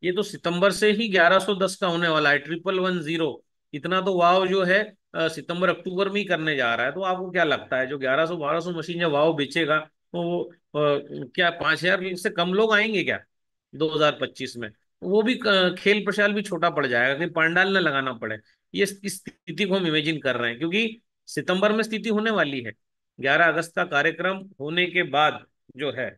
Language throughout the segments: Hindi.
ये तो सितंबर से ही 1110 का होने वाला है, 1110। इतना तो वाव जो है सितंबर अक्टूबर में ही करने जा रहा है। तो आपको क्या लगता है जो 1100 1200 मशीन जब वाव बेचेगा तो वो क्या 5000 से कम लोग आएंगे क्या 2025 में? वो भी खेल प्रशाल भी छोटा पड़ जाएगा, कहीं पंडाल न लगाना पड़े। ये इस स्थिति को हम इमेजिन कर रहे हैं, क्योंकि सितंबर में स्थिति होने वाली है। 11 अगस्त का कार्यक्रम होने के बाद जो है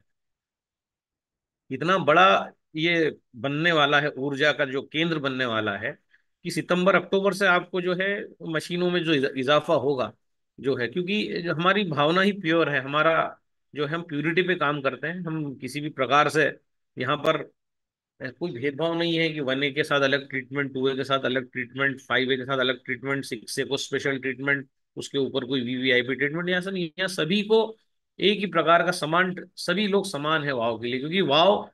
इतना बड़ा ये बनने वाला है, ऊर्जा का जो केंद्र बनने वाला है, कि सितंबर अक्टूबर से आपको जो है मशीनों में जो इजाफा होगा जो है, क्योंकि जो हमारी भावना ही प्योर है, हमारा जो है हम प्यूरिटी पे काम करते हैं। हम किसी भी प्रकार से यहाँ पर कोई भेदभाव नहीं है कि 1A के साथ अलग ट्रीटमेंट, 2A के साथ अलग ट्रीटमेंट, 5A के साथ अलग ट्रीटमेंट, 6A को स्पेशल ट्रीटमेंट, उसके ऊपर कोई वीवीआईपी ट्रीटमेंट। यहाँ सब नहीं, यहाँ सभी को एक ही प्रकार का समान, सभी लोग समान है वाव के लिए। क्योंकि वाव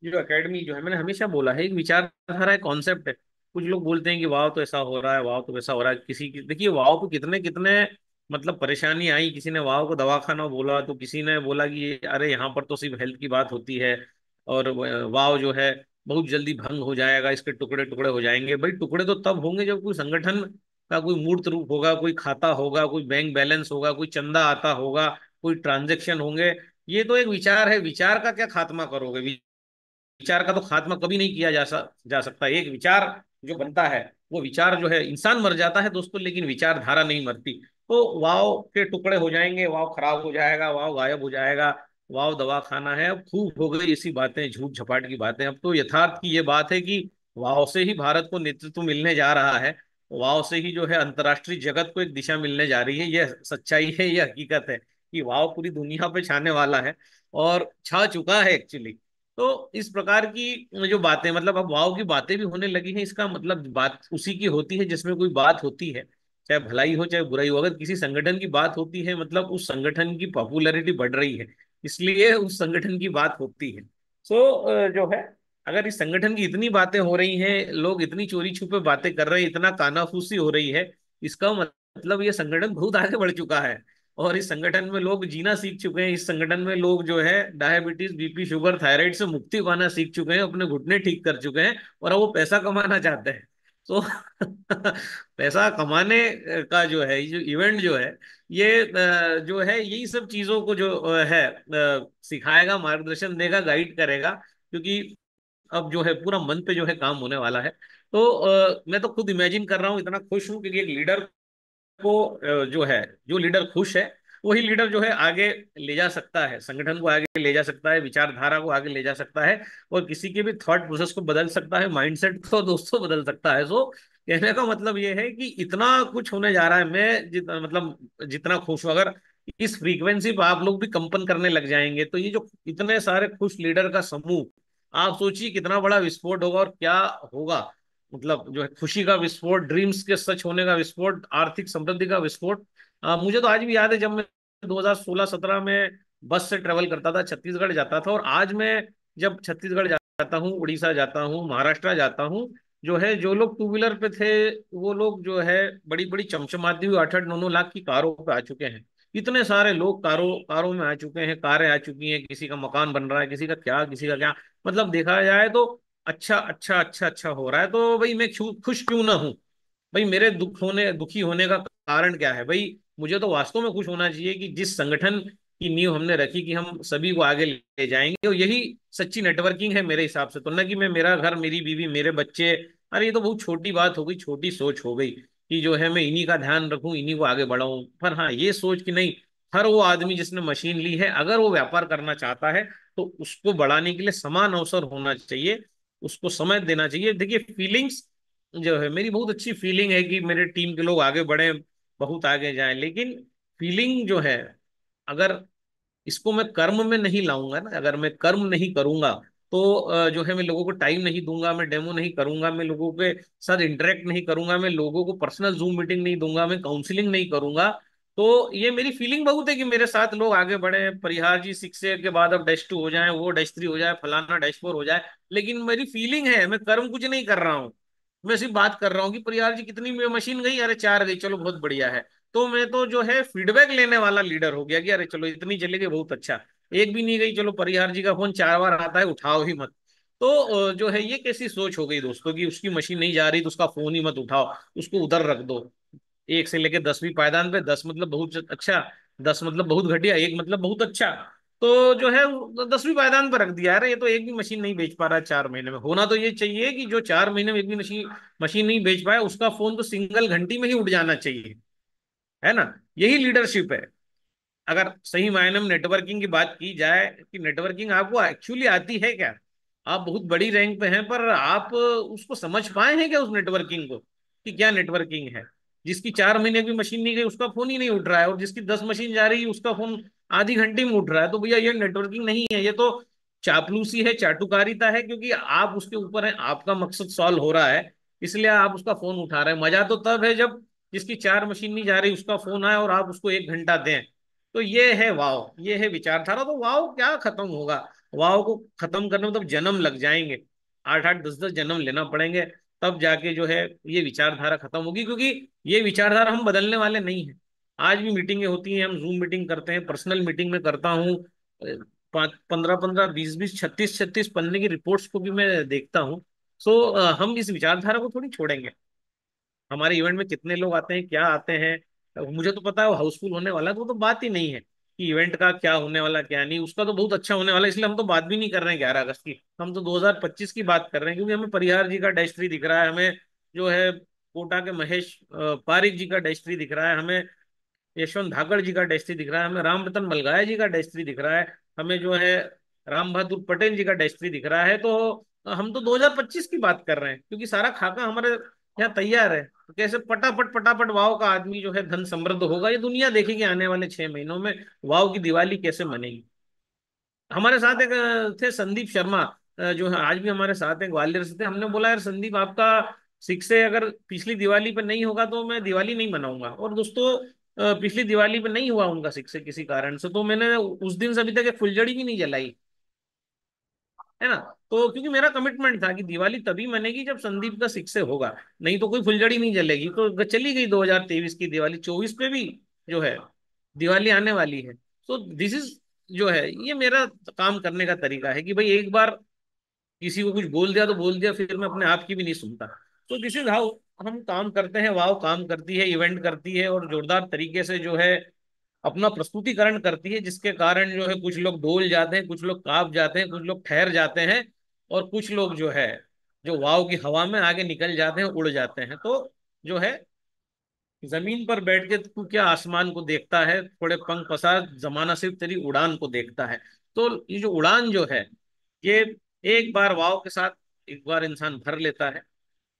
जो एकेडमी जो है, मैंने हमेशा बोला है, एक विचारधारा है, कॉन्सेप्ट है। कुछ लोग बोलते हैं कि वाव तो ऐसा हो रहा है, वाव तो वैसा हो रहा है। किसी की देखिए वाव को कितने कितने मतलब परेशानी आई, किसी ने वाव को दवाखाना बोला, तो किसी ने बोला कि अरे यहाँ पर तो सिर्फ हेल्थ की बात होती है, और वाव जो है बहुत जल्दी भंग हो जाएगा, इसके टुकड़े टुकड़े हो जाएंगे। भाई टुकड़े तो तब होंगे जब कोई संगठन का कोई मूर्त रूप होगा, कोई खाता होगा, कोई बैंक बैलेंस होगा, कोई चंदा आता होगा, कोई ट्रांजेक्शन होंगे। ये तो एक विचार है, विचार का क्या खात्मा करोगे? विचार का तो खात्मा कभी नहीं किया जा सकता। एक विचार जो बनता है, वो विचार जो है, इंसान मर जाता है दोस्तों लेकिन विचारधारा नहीं मरती। तो वाव के टुकड़े हो जाएंगे, वाव खराब हो जाएगा, वाव गायब हो जाएगा, वाव दवा खाना है। अब खूब हो गई ऐसी बातें, झूठ झपाट की बातें। अब तो यथार्थ की ये बात है कि वाव से ही भारत को नेतृत्व मिलने जा रहा है। वाव से ही जो है अंतर्राष्ट्रीय जगत को एक दिशा मिलने जा रही है। यह सच्चाई है, यह हकीकत है कि वाव पूरी दुनिया पे छाने वाला है, और छा चुका है एक्चुअली। तो इस प्रकार की जो बातें, मतलब अब वाव की बातें भी होने लगी हैं, इसका मतलब बात उसी की होती है जिसमें कोई बात होती है, चाहे भलाई हो चाहे बुराई हो। अगर किसी संगठन की बात होती है मतलब उस संगठन की पॉपुलैरिटी बढ़ रही है, इसलिए उस संगठन की बात होती है। सो जो है, अगर इस संगठन की इतनी बातें हो रही हैं, लोग इतनी चोरी छुपे बातें कर रहे हैं, इतना कानाफूसी हो रही है, इसका मतलब ये संगठन बहुत आगे बढ़ चुका है। और इस संगठन में लोग जीना सीख चुके हैं। इस संगठन में लोग जो है डायबिटीज, बीपी, शुगर, थायराइड से मुक्ति पाना सीख चुके हैं, अपने घुटने ठीक कर चुके हैं, और अब वो पैसा कमाना चाहते हैं। तो पैसा कमाने का जो है, ये जो इवेंट जो है, ये जो है यही सब चीजों को जो है सिखाएगा, मार्गदर्शन देगा, गाइड करेगा। क्योंकि अब जो है पूरा मन पे जो है काम होने वाला है। तो मैं तो खुद इमेजिन कर रहा हूँ, इतना खुश हूँ, क्योंकि एक लीडर को जो है, जो लीडर खुश है वही लीडर जो है आगे ले जा सकता है, संगठन को आगे ले जा सकता है, विचारधारा को आगे ले जा सकता है, और किसी के भी थॉट प्रोसेस को बदल सकता है, माइंडसेट को दोस्तों बदल सकता है। सो कहने का मतलब ये है कि इतना कुछ होने जा रहा है। मैं जितना मतलब जितना खुश हूं, अगर इस फ्रीक्वेंसी पर आप लोग भी कंपन करने लग जाएंगे, तो ये जो इतने सारे खुश लीडर का समूह, आप सोचिए कितना बड़ा विस्फोट होगा और क्या होगा। मतलब जो है खुशी का विस्फोट, ड्रीम्स के सच होने का विस्फोट, आर्थिक समृद्धि का विस्फोट। मुझे तो आज भी याद है जब मैं 2016-17 में बस से ट्रेवल करता था, छत्तीसगढ़ जाता था, और आज मैं जब छत्तीसगढ़ जाता हूँ, उड़ीसा जाता हूँ, महाराष्ट्र जाता हूँ, जो है जो लोग टू व्हीलर पे थे वो लोग जो है बड़ी बड़ी चमचमाती हुई 8-8 9 9 लाख की कारों पे आ चुके हैं। इतने सारे लोग कारों कारों में आ चुके हैं, कारें आ चुकी हैं, किसी का मकान बन रहा है, किसी का क्या, किसी का क्या। मतलब देखा जाए तो अच्छा अच्छा अच्छा अच्छा हो रहा है। तो भाई मैं खुश क्यों ना हूं? भाई मेरे दुखी होने का कारण क्या है? भाई मुझे तो वास्तव में खुश होना चाहिए कि जिस संगठन की नींव हमने रखी कि हम सभी को आगे ले जाएंगे, और यही सच्ची नेटवर्किंग है मेरे हिसाब से। तो ना कि मैं, मेरा घर, मेरी बीवी, मेरे बच्चे, अरे ये तो बहुत छोटी बात हो गई, छोटी सोच हो गई कि जो है मैं इन्हीं का ध्यान रखूं, इन्हीं को आगे बढ़ाऊं। पर हाँ, ये सोच कि नहीं, हर वो आदमी जिसने मशीन ली है अगर वो व्यापार करना चाहता है तो उसको बढ़ाने के लिए समान अवसर होना चाहिए, उसको समय देना चाहिए। देखिए फीलिंग्स जो है, मेरी बहुत अच्छी फीलिंग है कि मेरे टीम के लोग आगे बढ़े, बहुत आगे जाएं, लेकिन फीलिंग जो है, अगर इसको मैं कर्म में नहीं लाऊंगा ना, अगर मैं कर्म नहीं करूंगा तो जो है मैं लोगों को टाइम नहीं दूंगा, मैं डेमो नहीं करूंगा, मैं लोगों के साथ इंटरेक्ट नहीं करूंगा, मैं लोगों को पर्सनल जूम मीटिंग नहीं दूंगा, मैं काउंसलिंग नहीं करूंगा, तो ये मेरी फीलिंग बहुत है कि मेरे साथ लोग आगे बढ़े। परिहार जी 6 के बाद अब -2 हो जाए, वो -3 हो जाए, फलाना -4 हो जाए, लेकिन मेरी फीलिंग है, मैं कर्म कुछ नहीं कर रहा हूँ। मैं सिर्फ बात कर रहा हूँ कि परिहार जी कितनी मशीन गई, अरे 4 गई, चलो बहुत बढ़िया है। तो मैं तो जो है फीडबैक लेने वाला लीडर हो गया कि अरे चलो इतनी चली गई, बहुत अच्छा। एक भी नहीं गई, चलो परिहार जी का फोन 4 बार आता है, उठाओ ही मत। तो जो है ये कैसी सोच हो गई दोस्तों कि उसकी मशीन नहीं जा रही तो उसका फोन ही मत उठाओ, उसको उधर रख दो। 1 से लेके 10वीं पायदान पे, 10 मतलब बहुत अच्छा, 10 मतलब बहुत घटिया, 1 मतलब बहुत अच्छा। तो जो है 10वीं पायदान पर रख दिया। अरे ये तो एक भी मशीन नहीं बेच पा रहा है 4 महीने में। होना तो ये चाहिए कि जो 4 महीने में एक भी मशीन मशीन नहीं बेच पाया उसका फोन तो सिंगल घंटी में ही उठ जाना चाहिए, है ना। यही लीडरशिप है। अगर सही मायने में नेटवर्किंग की बात की जाए कि नेटवर्किंग आपको एक्चुअली आती है क्या, आप बहुत बड़ी रैंक पे हैं पर आप उसको समझ पाए हैं क्या उस नेटवर्किंग को, कि क्या नेटवर्किंग है। जिसकी 4 महीने की मशीन नहीं गई उसका फोन ही नहीं उठ रहा है, और जिसकी 10 मशीन जा रही है उसका फोन आधी घंटे में उठ रहा है, तो भैया ये नेटवर्किंग नहीं है, ये तो चापलूसी है, चाटुकारिता है। क्योंकि आप उसके ऊपर है, आपका मकसद सॉल्व हो रहा है, इसलिए आप उसका फोन उठा रहे हैं। मजा तो तब है जब जिसकी 4 मशीन नहीं जा रही उसका फोन आए और आप उसको 1 घंटा दें। तो ये है वाव, ये है विचारधारा। तो वाव क्या खत्म होगा, वाव को खत्म करने में तब जन्म लग जाएंगे, 8 8 10 10 जन्म लेना पड़ेंगे, तब जाके जो है ये विचारधारा खत्म होगी। क्योंकि ये विचारधारा हम बदलने वाले नहीं है। आज भी मीटिंगें होती हैं, हम जूम मीटिंग करते हैं, पर्सनल मीटिंग में करता हूँ, 15 15 20 20 36 36 पन्ने की रिपोर्ट्स को भी मैं देखता हूँ। सो हम इस विचारधारा को थोड़ी छोड़ेंगे। हमारे इवेंट में कितने लोग आते हैं, क्या आते हैं, मुझे तो पता है वो हाउसफुल होने वाला है। तो वो तो बात ही नहीं है कि इवेंट का क्या होने वाला क्या नहीं, उसका तो बहुत अच्छा होने वाला है। इसलिए हम तो बात भी नहीं कर रहे हैं 11 अगस्त की, हम तो 2025 की बात कर रहे हैं। क्योंकि हमें परिहार जी का डैश 3 दिख रहा है, हमें जो है कोटा के महेश पारिक जी का डैश 3 दिख रहा है, हमें यशवंत धाकड़ जी का डैश 3 दिख रहा है, हमें राम रतन मलगाया जी का डैश 3 दिख रहा है, हमें जो है राम बहादुर पटेल जी का डैश 3 दिख रहा है। तो हम तो 2025 की बात कर रहे हैं, क्योंकि सारा खाका हमारे यहाँ तैयार है। तो कैसे पटापट पटापट वाव का आदमी जो है धन समृद्ध होगा, ये दुनिया देखेगी आने वाले 6 महीनों में। वाव की दिवाली कैसे मनेगी। हमारे साथ एक थे संदीप शर्मा, जो है आज भी हमारे साथ हैं, ग्वालियर से थे। हमने बोला यार संदीप आपका 6 अगर पिछली दिवाली पे नहीं होगा तो मैं दिवाली नहीं मनाऊंगा। और दोस्तों पिछली दिवाली पे नहीं हुआ उनका 6 किसी कारण से, तो मैंने उस दिन से अभी तक एक फुलझड़ी भी नहीं जलाई, है ना। तो क्योंकि मेरा कमिटमेंट था कि दिवाली तभी मनेगी जब संदीप का 6 होगा, नहीं तो कोई फुलझड़ी नहीं जलेगी। तो चली गई 2023 की दिवाली, 24 पे भी जो है दिवाली आने वाली है। तो दिस इज जो है ये मेरा काम करने का तरीका है कि भाई एक बार किसी को कुछ बोल दिया तो बोल दिया, फिर मैं अपने आप की भी नहीं सुनता। तो दिस इज हाउ हम काम करते हैं। वाव काम करती है, इवेंट करती है, और जोरदार तरीके से जो है अपना प्रस्तुतिकरण करती है, जिसके कारण जो है कुछ लोग डोल जाते हैं, कुछ लोग कांप जाते हैं, कुछ लोग ठहर जाते हैं, और कुछ लोग जो है जो वाव की हवा में आगे निकल जाते हैं, उड़ जाते हैं। तो जो है जमीन पर बैठ के तू क्या आसमान को देखता है, थोड़े पंख पसार, जमाना सिर्फ तेरी उड़ान को देखता है। तो ये जो उड़ान जो है ये एक बार वाव के साथ एक बार इंसान भर लेता है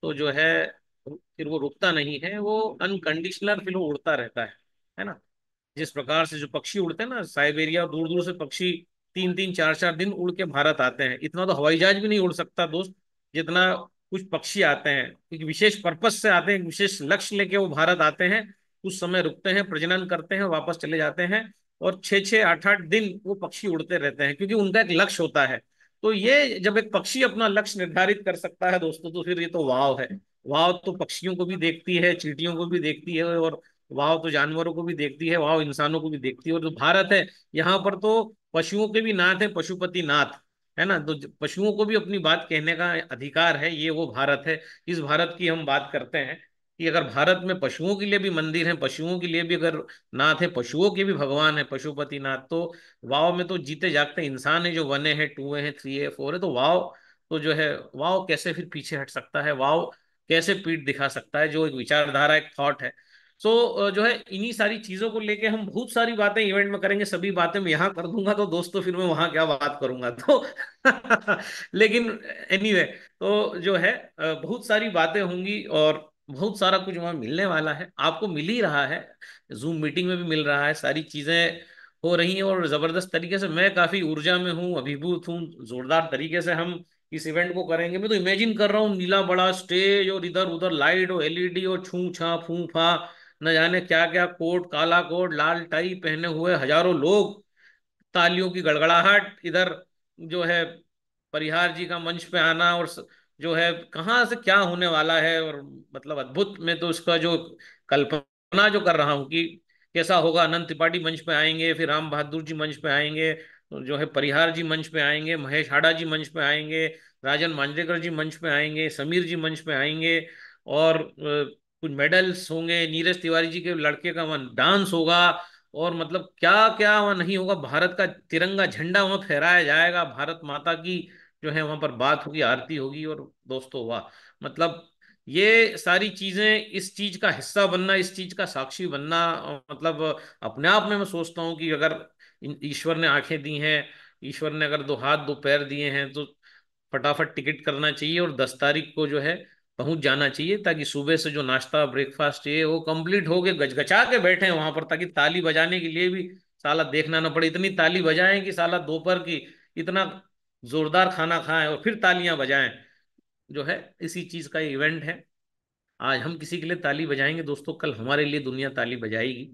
तो जो है फिर वो रुकता नहीं है, वो अनकंडीशनल फिर वो उड़ता रहता है ना। जिस प्रकार से जो पक्षी उड़ते हैं ना, साइबेरिया दूर दूर से पक्षी 3 3 4 4 दिन उड़ के भारत आते हैं। इतना तो हवाई जहाज भी नहीं उड़ सकता दोस्त, जितना कुछ पक्षी आते हैं। एक विशेष पर्पस से आते हैं, एक विशेष लक्ष्य लेके वो भारत आते हैं, कुछ समय रुकते हैं, प्रजनन करते हैं, वापस चले जाते हैं। और 6 6 8 8 दिन वो पक्षी उड़ते रहते हैं, क्योंकि उनका एक लक्ष्य होता है। तो ये जब एक पक्षी अपना लक्ष्य निर्धारित कर सकता है दोस्तों, तो फिर ये तो वाव है। वाव तो पक्षियों को भी देखती है, चींटियों को भी देखती है, और वाव तो जानवरों को भी देखती है, वाव इंसानों को भी देखती है। और जो भारत है यहाँ पर तो पशुओं के भी नाथ है, पशुपति नाथ, है ना। तो पशुओं को भी अपनी बात कहने का अधिकार है, ये वो भारत है। इस भारत की हम बात करते हैं कि अगर भारत में पशुओं के लिए भी मंदिर है, पशुओं के लिए भी अगर नाथ है, पशुओं के भी भगवान है पशुपति नाथ, तो वाव में तो जीते जागते इंसान है, जो 1 है, 2 है, 3 है, 4 है। तो वाव तो जो है वाव कैसे फिर पीछे हट सकता है, वाव कैसे पीठ दिखा सकता है, जो एक विचारधारा एक थॉट है। सो जो है इन्हीं सारी चीजों को लेके हम बहुत सारी बातें इवेंट में करेंगे। सभी बातें मैं यहाँ कर दूंगा तो दोस्तों फिर मैं वहां क्या बात करूंगा तो लेकिन एनीवे तो जो है बहुत सारी बातें होंगी, और बहुत सारा कुछ वहां मिलने वाला है, आपको मिल ही रहा है, जूम मीटिंग में भी मिल रहा है, सारी चीजें हो रही हैं। और जबरदस्त तरीके से मैं काफी ऊर्जा में हूँ, अभिभूत हूँ, जोरदार तरीके से हम इस इवेंट को करेंगे। मैं तो इमेजिन कर रहा हूँ नीला बड़ा स्टेज, और इधर उधर लाइट और एलईडी और छू छा फू फा, न जाने क्या क्या, कोट, काला कोट, लाल टाई पहने हुए हजारों लोग, तालियों की गड़गड़ाहट, इधर जो है परिहार जी का मंच पे आना, और जो है कहाँ से क्या होने वाला है। और मतलब अद्भुत, मैं तो इसका जो कल्पना जो कर रहा हूँ कि कैसा होगा। अनंत त्रिपाठी मंच पे आएंगे, फिर राम बहादुर जी मंच पे आएंगे, तो जो है परिहार जी मंच पे आएंगे, महेश हाड़ा जी मंच पे आएंगे, राजन मांजरेकर जी मंच पे आएंगे, समीर जी मंच पे आएंगे, और कुछ मेडल्स होंगे, नीरज तिवारी जी के लड़के का वहाँ डांस होगा, और मतलब क्या क्या वहाँ नहीं होगा, भारत का तिरंगा झंडा वहाँ फहराया जाएगा, भारत माता की जो है वहां पर बात होगी, आरती होगी। और दोस्तों वाह, मतलब ये सारी चीजें, इस चीज का हिस्सा बनना, इस चीज का साक्षी बनना, मतलब अपने आप में मैं सोचता हूँ कि अगर ईश्वर ने आंखें दी हैं, ईश्वर ने अगर दो हाथ दो पैर दिए हैं, तो फटाफट टिकट करना चाहिए और 10 तारीख को जो है पहुंच जाना चाहिए, ताकि सुबह से जो नाश्ता ब्रेकफास्ट है वो कंप्लीट हो गए, गचगचा के बैठे हैं वहां पर, ताकि ताली बजाने के लिए भी साला देखना ना पड़े, इतनी ताली बजाएं कि साला दोपहर की इतना जोरदार खाना खाएं और फिर तालियां बजाएं, जो है इसी चीज का इवेंट है। आज हम किसी के लिए ताली बजाएंगे दोस्तों, कल हमारे लिए दुनिया ताली बजाएगी।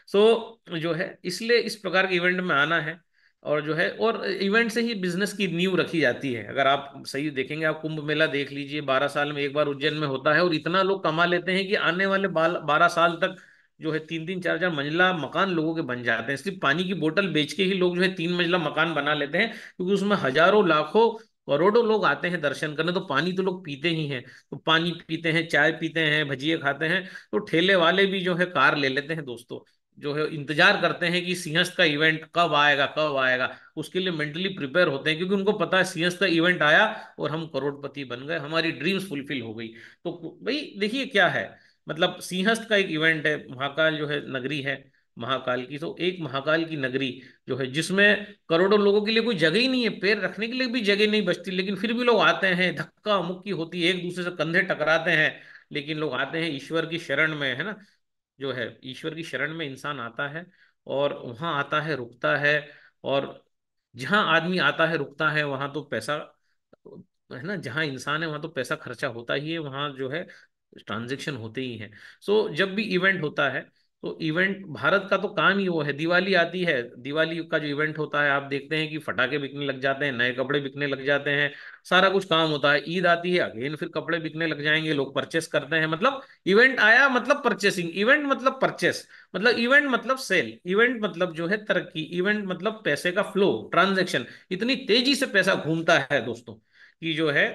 सो जो है इसलिए इस प्रकार के इवेंट में आना है। और जो है, और इवेंट से ही बिजनेस की नींव रखी जाती है। अगर आप सही देखेंगे, आप कुंभ मेला देख लीजिए, 12 साल में एक बार उज्जैन में होता है, और इतना लोग कमा लेते हैं कि आने वाले 12 साल तक जो है 3-3 4-4 मंजिला मकान लोगों के बन जाते हैं। सिर्फ पानी की बोतल बेच के ही लोग जो है 3 मंजिला मकान बना लेते हैं, क्योंकि उसमें हजारों लाखों करोड़ों लोग आते हैं दर्शन करने, तो पानी तो लोग पीते ही हैं। तो पानी पीते हैं, चाय पीते हैं, भजिए खाते हैं, तो ठेले वाले भी जो है कार ले लेते हैं दोस्तों, जो है इंतजार करते हैं कि सिंहस्थ का इवेंट कब आएगा कब आएगा। उसके लिए मेंटली प्रिपेयर होते हैं, क्योंकि उनको पता है सिंहस्थ का इवेंट आया और हम करोड़पति बन गए, हमारी ड्रीम्स फुलफिल हो गई। तो भाई देखिए क्या है, मतलब सिंहस्थ का एक इवेंट है, महाकाल जो है नगरी है महाकाल की, तो एक महाकाल की नगरी जो है, जिसमें करोड़ों लोगों के लिए कोई जगह ही नहीं है, पैर रखने के लिए भी जगह नहीं बचती, लेकिन फिर भी लोग आते हैं, धक्का मुक्की होती है, एक दूसरे से कंधे टकराते हैं, लेकिन लोग आते हैं ईश्वर की शरण में, है ना। जो है ईश्वर की शरण में इंसान आता है, और वहां आता है रुकता है, और जहां आदमी आता है रुकता है वहां तो पैसा, है ना, जहां इंसान है वहां तो पैसा खर्चा होता ही है, वहां जो है ट्रांजेक्शन होते ही हैं। सो जब भी इवेंट होता है, तो इवेंट भारत का तो काम ही वो है। दिवाली आती है, दिवाली का जो इवेंट होता है, आप देखते हैं कि फटाके बिकने लग जाते हैं, नए कपड़े बिकने लग जाते हैं, सारा कुछ काम होता है। ईद आती है, अगेन फिर कपड़े बिकने लग जाएंगे, लोग परचेस करते हैं, मतलब इवेंट आया मतलब परचेसिंग, इवेंट मतलब परचेस, मतलब इवेंट मतलब सेल, इवेंट मतलब जो है तरक्की, इवेंट मतलब पैसे का फ्लो, ट्रांजैक्शन। इतनी तेजी से पैसा घूमता है दोस्तों, कि जो है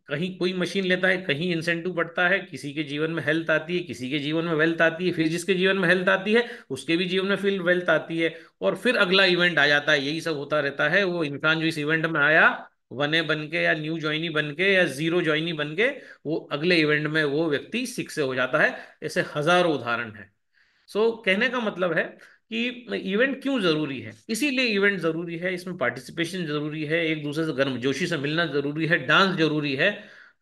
कहीं कोई मशीन लेता है, कहीं इंसेंटिव बढ़ता है, किसी के जीवन में हेल्थ आती है, किसी के जीवन में वेल्थ आती है, फिर जिसके जीवन में हेल्थ आती है उसके भी जीवन में फिर वेल्थ आती है, और फिर अगला इवेंट आ जाता है। यही सब होता रहता है। वो इंसान जो इस इवेंट में आया, वने बन के या न्यू ज्वाइनी बन के या जीरो ज्वाइनी बन के, वो अगले इवेंट में वो व्यक्ति सिक्स से हो जाता है। ऐसे हजारों उदाहरण है। कहने का मतलब है कि इवेंट क्यों जरूरी है, इसीलिए इवेंट जरूरी है, इसमें पार्टिसिपेशन जरूरी है, एक दूसरे से गर्मजोशी से मिलना जरूरी है, डांस जरूरी है,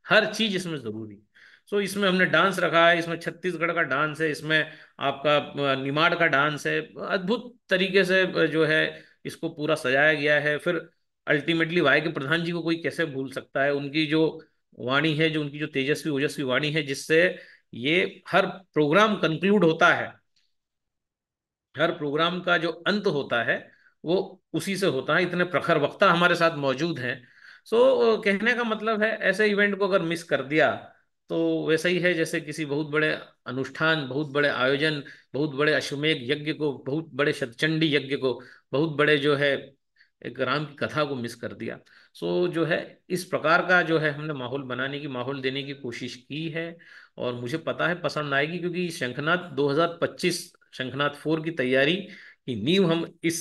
हर चीज इसमें जरूरी है। इसमें हमने डांस रखा है, इसमें छत्तीसगढ़ का डांस है, इसमें आपका निमाड़ का डांस है, अद्भुत तरीके से जो है इसको पूरा सजाया गया है। फिर अल्टीमेटली वाई के प्रधान जी को कोई कैसे भूल सकता है, उनकी जो वाणी है, जो उनकी जो तेजस्वी ओजस्वी वाणी है, जिससे ये हर प्रोग्राम कंक्लूड होता है, हर प्रोग्राम का जो अंत होता है वो उसी से होता है। इतने प्रखर वक्ता हमारे साथ मौजूद हैं। कहने का मतलब है, ऐसे इवेंट को अगर मिस कर दिया, तो वैसा ही है जैसे किसी बहुत बड़े अनुष्ठान, बहुत बड़े आयोजन, बहुत बड़े अश्वमेध यज्ञ को, बहुत बड़े शतचंडी यज्ञ को, बहुत बड़े जो है एक राम की कथा को मिस कर दिया। जो है इस प्रकार का जो है हमने माहौल बनाने की, माहौल देने की कोशिश की है, और मुझे पता है पसंद आएगी, क्योंकि शंखनाद 2025, शंखनाद 4 की तैयारी की नींव हम इस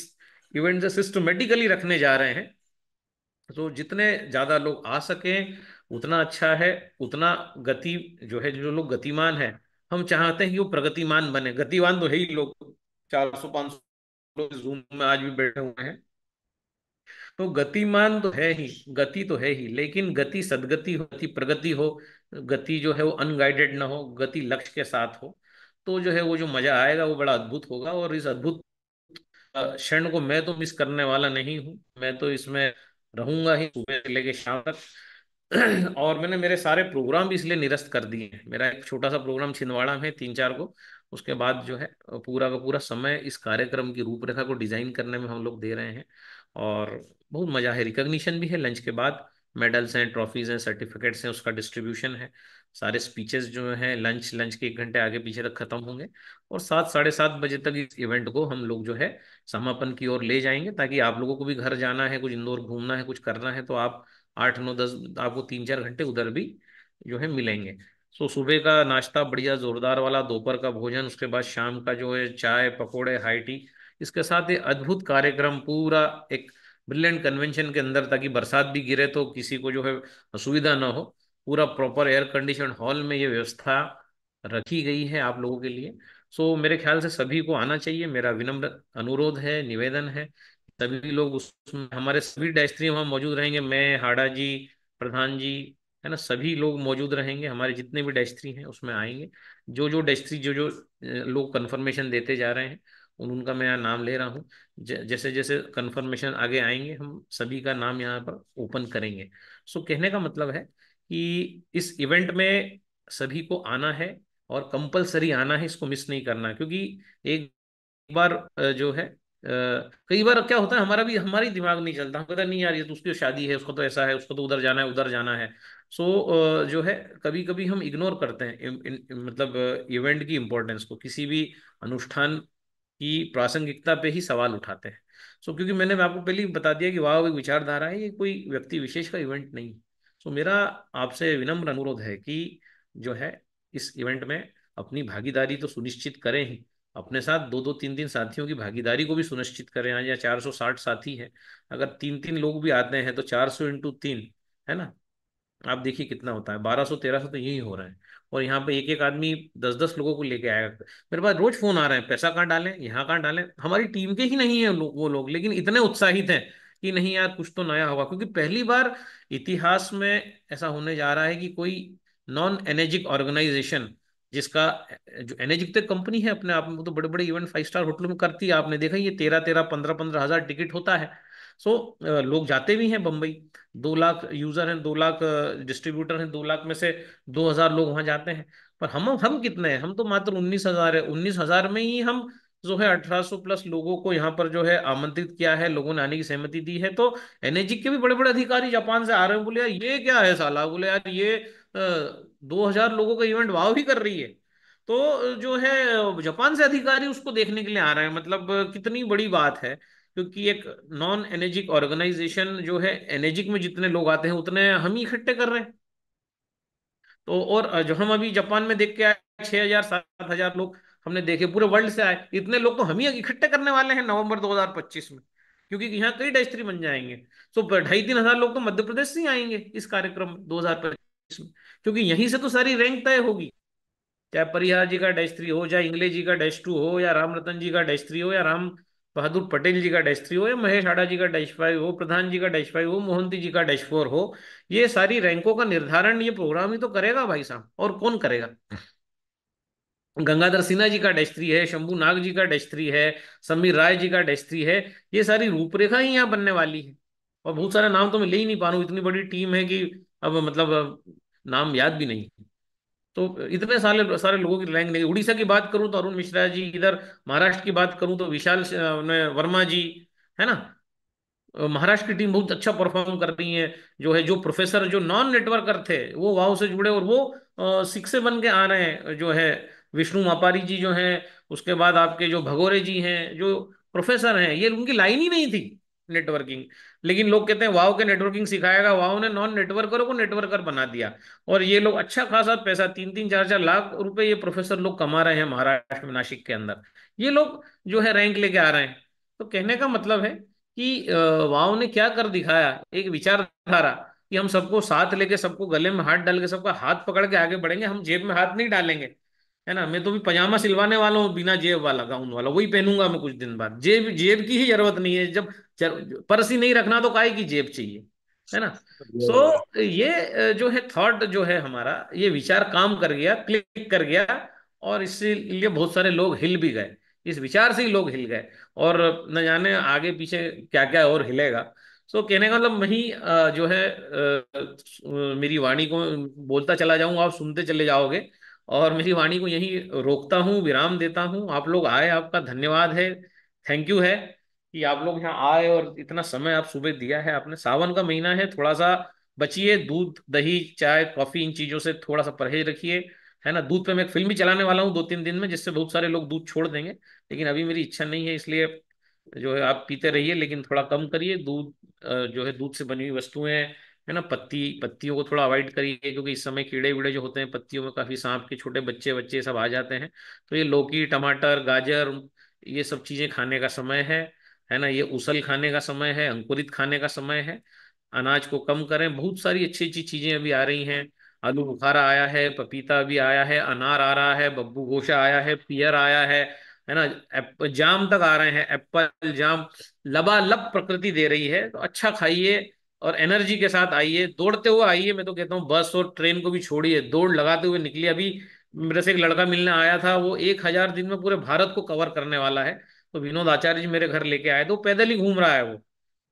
इवेंट से सिस्टमेटिकली रखने जा रहे हैं। जितने ज्यादा लोग आ सकें उतना अच्छा है, उतना गति जो है, जो लोग गतिमान है, हम चाहते हैं कि वो प्रगतिमान बने। गतिवान तो है ही लोग, 400-500 लोग जूम में आज भी बैठे हुए हैं। गतिमान तो है ही, गति तो है ही, लेकिन गति सदगति हो, गति प्रगति हो, गति जो है वो अनगाइडेड ना हो, गति लक्ष्य के साथ हो, तो जो है वो जो मजा आएगा वो बड़ा अद्भुत होगा। और इस अद्भुत क्षण को मैं तो मिस करने वाला नहीं हूँ, मैं तो इसमें रहूंगा ही सुबह से लेके शाम तक। और मैंने मेरे सारे प्रोग्राम भी इसलिए निरस्त कर दिए हैं। मेरा एक छोटा सा प्रोग्राम छिंदवाड़ा में 3-4 को, उसके बाद जो है पूरा का पूरा समय इस कार्यक्रम की रूपरेखा को डिजाइन करने में हम लोग दे रहे हैं। और बहुत मजा है, रिकॉग्निशन भी है, लंच के बाद मेडल्स हैं, ट्रॉफीज हैं, सर्टिफिकेट्स हैं, उसका डिस्ट्रीब्यूशन है, सारे स्पीचेस जो हैं लंच लंच के 1 घंटे आगे पीछे तक खत्म होंगे, और 7-7:30 बजे तक इस इवेंट को हम लोग जो है समापन की ओर ले जाएंगे, ताकि आप लोगों को भी घर जाना है, कुछ इंदौर घूमना है, कुछ करना है, तो आप 8 9 10 आपको 3 4 घंटे उधर भी जो है मिलेंगे। सो सुबह का नाश्ता बढ़िया जोरदार वाला, दोपहर का भोजन, उसके बाद शाम का जो है चाय पकौड़े हाई टी, इसके साथ ये अद्भुत कार्यक्रम पूरा एक ब्रिलियंट कन्वेंशन के अंदर, ताकि बरसात भी गिरे तो किसी को जो है असुविधा ना हो। पूरा प्रॉपर एयर कंडीशन हॉल में ये व्यवस्था रखी गई है आप लोगों के लिए। सो मेरे ख्याल से सभी को आना चाहिए, मेरा विनम्र अनुरोध है, निवेदन है। सभी लोग उसमें, हमारे सभी डायस्ट्री वहाँ मौजूद रहेंगे, मैं, हाड़ा जी, प्रधान जी, है ना, सभी लोग मौजूद रहेंगे, हमारे जितने भी डायस्ट्री हैं उसमें आएंगे। जो जो डायस्ट्री जो जो लोग कंफर्मेशन देते जा रहे हैं उनका मैं यहाँ नाम ले रहा हूँ। जैसे जैसे कंफर्मेशन आगे आएंगे हम सभी का नाम यहाँ पर ओपन करेंगे। सो कहने का मतलब है कि इस इवेंट में सभी को आना है, और कंपलसरी आना है, इसको मिस नहीं करना है। क्योंकि एक बार जो है कई बार क्या होता है, हमारा भी हमारी दिमाग नहीं चलता, हम कहते हैं नहीं यार ये तो उसकी शादी है, उसको तो ऐसा है, उसको तो उधर जाना है उधर जाना है। सो जो है कभी कभी हम इग्नोर करते हैं मतलब इवेंट की इंपॉर्टेंस को, किसी भी अनुष्ठान की प्रासंगिकता पे ही सवाल उठाते हैं। सो क्योंकि मैंने आपको पहले ही बता दिया कि वाह एक विचारधारा है, ये कोई व्यक्ति विशेष का इवेंट नहीं। सो मेरा आपसे विनम्र अनुरोध है कि जो है इस इवेंट में अपनी भागीदारी तो सुनिश्चित करें ही, अपने साथ 2 2 3 3 साथियों की भागीदारी को भी सुनिश्चित करें। आज यहाँ 460 साथी हैं, अगर 3 3 लोग भी आते हैं तो 400 × 3, है ना, आप देखिए कितना होता है, 1200 1300 तो यही हो रहा है। और यहाँ पे एक एक आदमी 10 10 लोगों को लेके आएगा। मेरे पास रोज फोन आ रहे हैं, पैसा कहाँ डालें, यहाँ कहाँ डालें, हमारी टीम के ही नहीं है वो लोग, लेकिन इतने उत्साहित हैं कि नहीं यार कुछ तो नया होगा। क्योंकि पहली बार इतिहास में ऐसा होने जा रहा है कि कोई नॉन एनर्जिक ऑर्गेनाइजेशन, जिसका, जो एनर्जिक तो कंपनी है अपने आप में, वो तो बड़े बड़े इवेंट 5 स्टार होटलों में करती है, आपने देखा ये 13 13 15 15 हजार टिकट होता है। सो लोग जाते भी हैं बम्बई, 2 लाख यूजर हैं, 2 लाख डिस्ट्रीब्यूटर हैं, 2 लाख में से 2 हजार लोग वहां जाते हैं। पर हम कितने हैं, हम तो मात्र 19 हजार है, 19 हजार में ही हम जो है 1800+ लोगों को यहाँ पर जो है आमंत्रित किया है, लोगों ने आने की सहमति दी है। तो एनएजी के भी बड़े बड़े अधिकारी जापान से आ रहे हैं, बोले यार ये क्या है साला, बोले यार ये 2 हजार लोगों का इवेंट वाव ही कर रही है। तो जो है जापान से अधिकारी उसको देखने के लिए आ रहे हैं, मतलब कितनी बड़ी बात है। क्योंकि एक नॉन एनर्जिक ऑर्गेनाइजेशन जो है, एनर्जिक में जितने लोग आते हैं उतने हम ही इकट्ठे कर रहे हैं। तो और जो हम अभी जापान में देख के आए, 6 हजार 7 हजार लोग हमने देखे, पूरे वर्ल्ड से आए, इतने लोग तो हम ही इकट्ठे करने वाले हैं नवंबर 2025 में। क्योंकि यहाँ कई डेस्ट्री बन जाएंगे। तो 2.5 3 हजार लोग तो मध्य प्रदेश से ही आएंगे इस कार्यक्रम में 2025 में। क्योंकि यहीं से तो सारी रैंक तय होगी, चाहे परिहार जी का डैश 3 हो, चाहे इंगले जी का डैश 2 हो, या राम रतन जी का डैश 3 हो, या राम बहादुर पटेल जी का डैश 3 हो, या महेश आड़ा जी का डैश 5 हो, प्रधान जी का डैश 5 हो, मोहंती जी का डैश 4 हो। ये सारी रैंकों का निर्धारण ये प्रोग्राम ही तो करेगा भाई साहब, और कौन करेगा। गंगाधर सिन्हा जी का डैश 3 है, शंभू नाग जी का डैश 3 है, समीर राय जी का डैश 3 है। ये सारी रूपरेखा ही यहाँ बनने वाली है। और बहुत सारे नाम तो मैं ले ही नहीं पा रहा हूँ, इतनी बड़ी टीम है कि अब मतलब नाम याद भी नहीं। तो इतने सारे सारे लोगों की रैंक नहीं। उड़ीसा की बात करूं तो अरुण मिश्रा जी, इधर महाराष्ट्र की बात करूं तो विशाल वर्मा जी, है ना। महाराष्ट्र की टीम बहुत अच्छा परफॉर्म कर रही है। जो है, जो प्रोफेसर जो नॉन नेटवर्कर थे वो वाव से जुड़े, और वो सिक्स से बन के आ रहे हैं। जो है विष्णु मापारी जी जो हैं, उसके बाद आपके जो भगोरे जी हैं, जो प्रोफेसर हैं, ये उनकी लाइन ही नहीं थी नेटवर्किंग। लेकिन लोग कहते हैं वाव के नेटवर्किंग सिखाएगा, वाव ने नॉन नेटवर्करों को नेटवर्कर बना दिया। और ये लोग अच्छा खासा पैसा, 3 3 4 4 लाख रुपए ये प्रोफेसर लोग कमा रहे हैं महाराष्ट्र में, नासिक के अंदर। ये लोग जो है रैंक लेके आ रहे हैं। तो कहने का मतलब है कि वाव ने क्या कर दिखाया, एक विचारधारा, कि हम सबको साथ लेके, सबको गले में हाथ डाल के, सबका हाथ पकड़ के आगे बढ़ेंगे, हम जेब में हाथ नहीं डालेंगे। है ना, मैं तो भी पजामा सिलवाने वाला हूँ, बिना जेब वाला गाउन वाला, वही पहनूंगा मैं कुछ दिन बाद। जेब जेब की ही जरूरत नहीं है, जब पर्स ही नहीं रखना तो काहे की जेब चाहिए, है ना। सो ये जो है थॉट जो है हमारा, ये विचार काम कर गया, क्लिक कर गया, और इसीलिए बहुत सारे लोग हिल भी गए, इस विचार से ही लोग हिल गए। और न जाने आगे पीछे क्या क्या और हिलेगा। सो कहने का मतलब वही जो है मेरी वाणी को बोलता चला जाऊं, आप सुनते चले जाओगे। और मेरी वाणी को यहीं रोकता हूँ, विराम देता हूँ। आप लोग आए, आपका धन्यवाद है, थैंक यू है कि आप लोग यहाँ आए, और इतना समय आप सुबह दिया है आपने। सावन का महीना है, थोड़ा सा बचिए, दूध दही चाय कॉफी इन चीजों से थोड़ा सा परहेज रखिए, है ना। दूध पे मैं एक फिल्म भी चलाने वाला हूँ 2 3 दिन में, जिससे बहुत सारे लोग दूध छोड़ देंगे। लेकिन अभी मेरी इच्छा नहीं है, इसलिए जो है आप पीते रहिए, लेकिन थोड़ा कम करिए दूध। जो है दूध से बनी हुई वस्तुएं, है ना। पत्तियों को थोड़ा अवॉइड करिए, क्योंकि इस समय कीड़े वीड़े जो होते हैं पत्तियों में, काफी सांप के छोटे बच्चे बच्चे सब आ जाते हैं। तो ये लौकी, टमाटर, गाजर, ये सब चीजें खाने का समय है ना। ये उसल खाने का समय है, अंकुरित खाने का समय है। अनाज को कम करें। बहुत सारी अच्छी अच्छी चीजें अभी आ रही हैं। आलू बुखारा आया है, पपीता भी आया है, अनार आ रहा है, बब्बू गोशा आया है, पियर आया है ना। जाम तक आ रहे हैं, एप्पल जाम। लबालब प्रकृति दे रही है, तो अच्छा खाइए और एनर्जी के साथ आइए, दौड़ते हुए आइए। मैं तो कहता हूँ बस और ट्रेन को भी छोड़िए, दौड़ लगाते हुए निकलिए। अभी मेरे से एक लड़का मिलने आया था, वो 1,000 दिन में पूरे भारत को कवर करने वाला है। तो विनोद आचार्य जी मेरे घर लेके आए, तो पैदल ही घूम रहा है वो।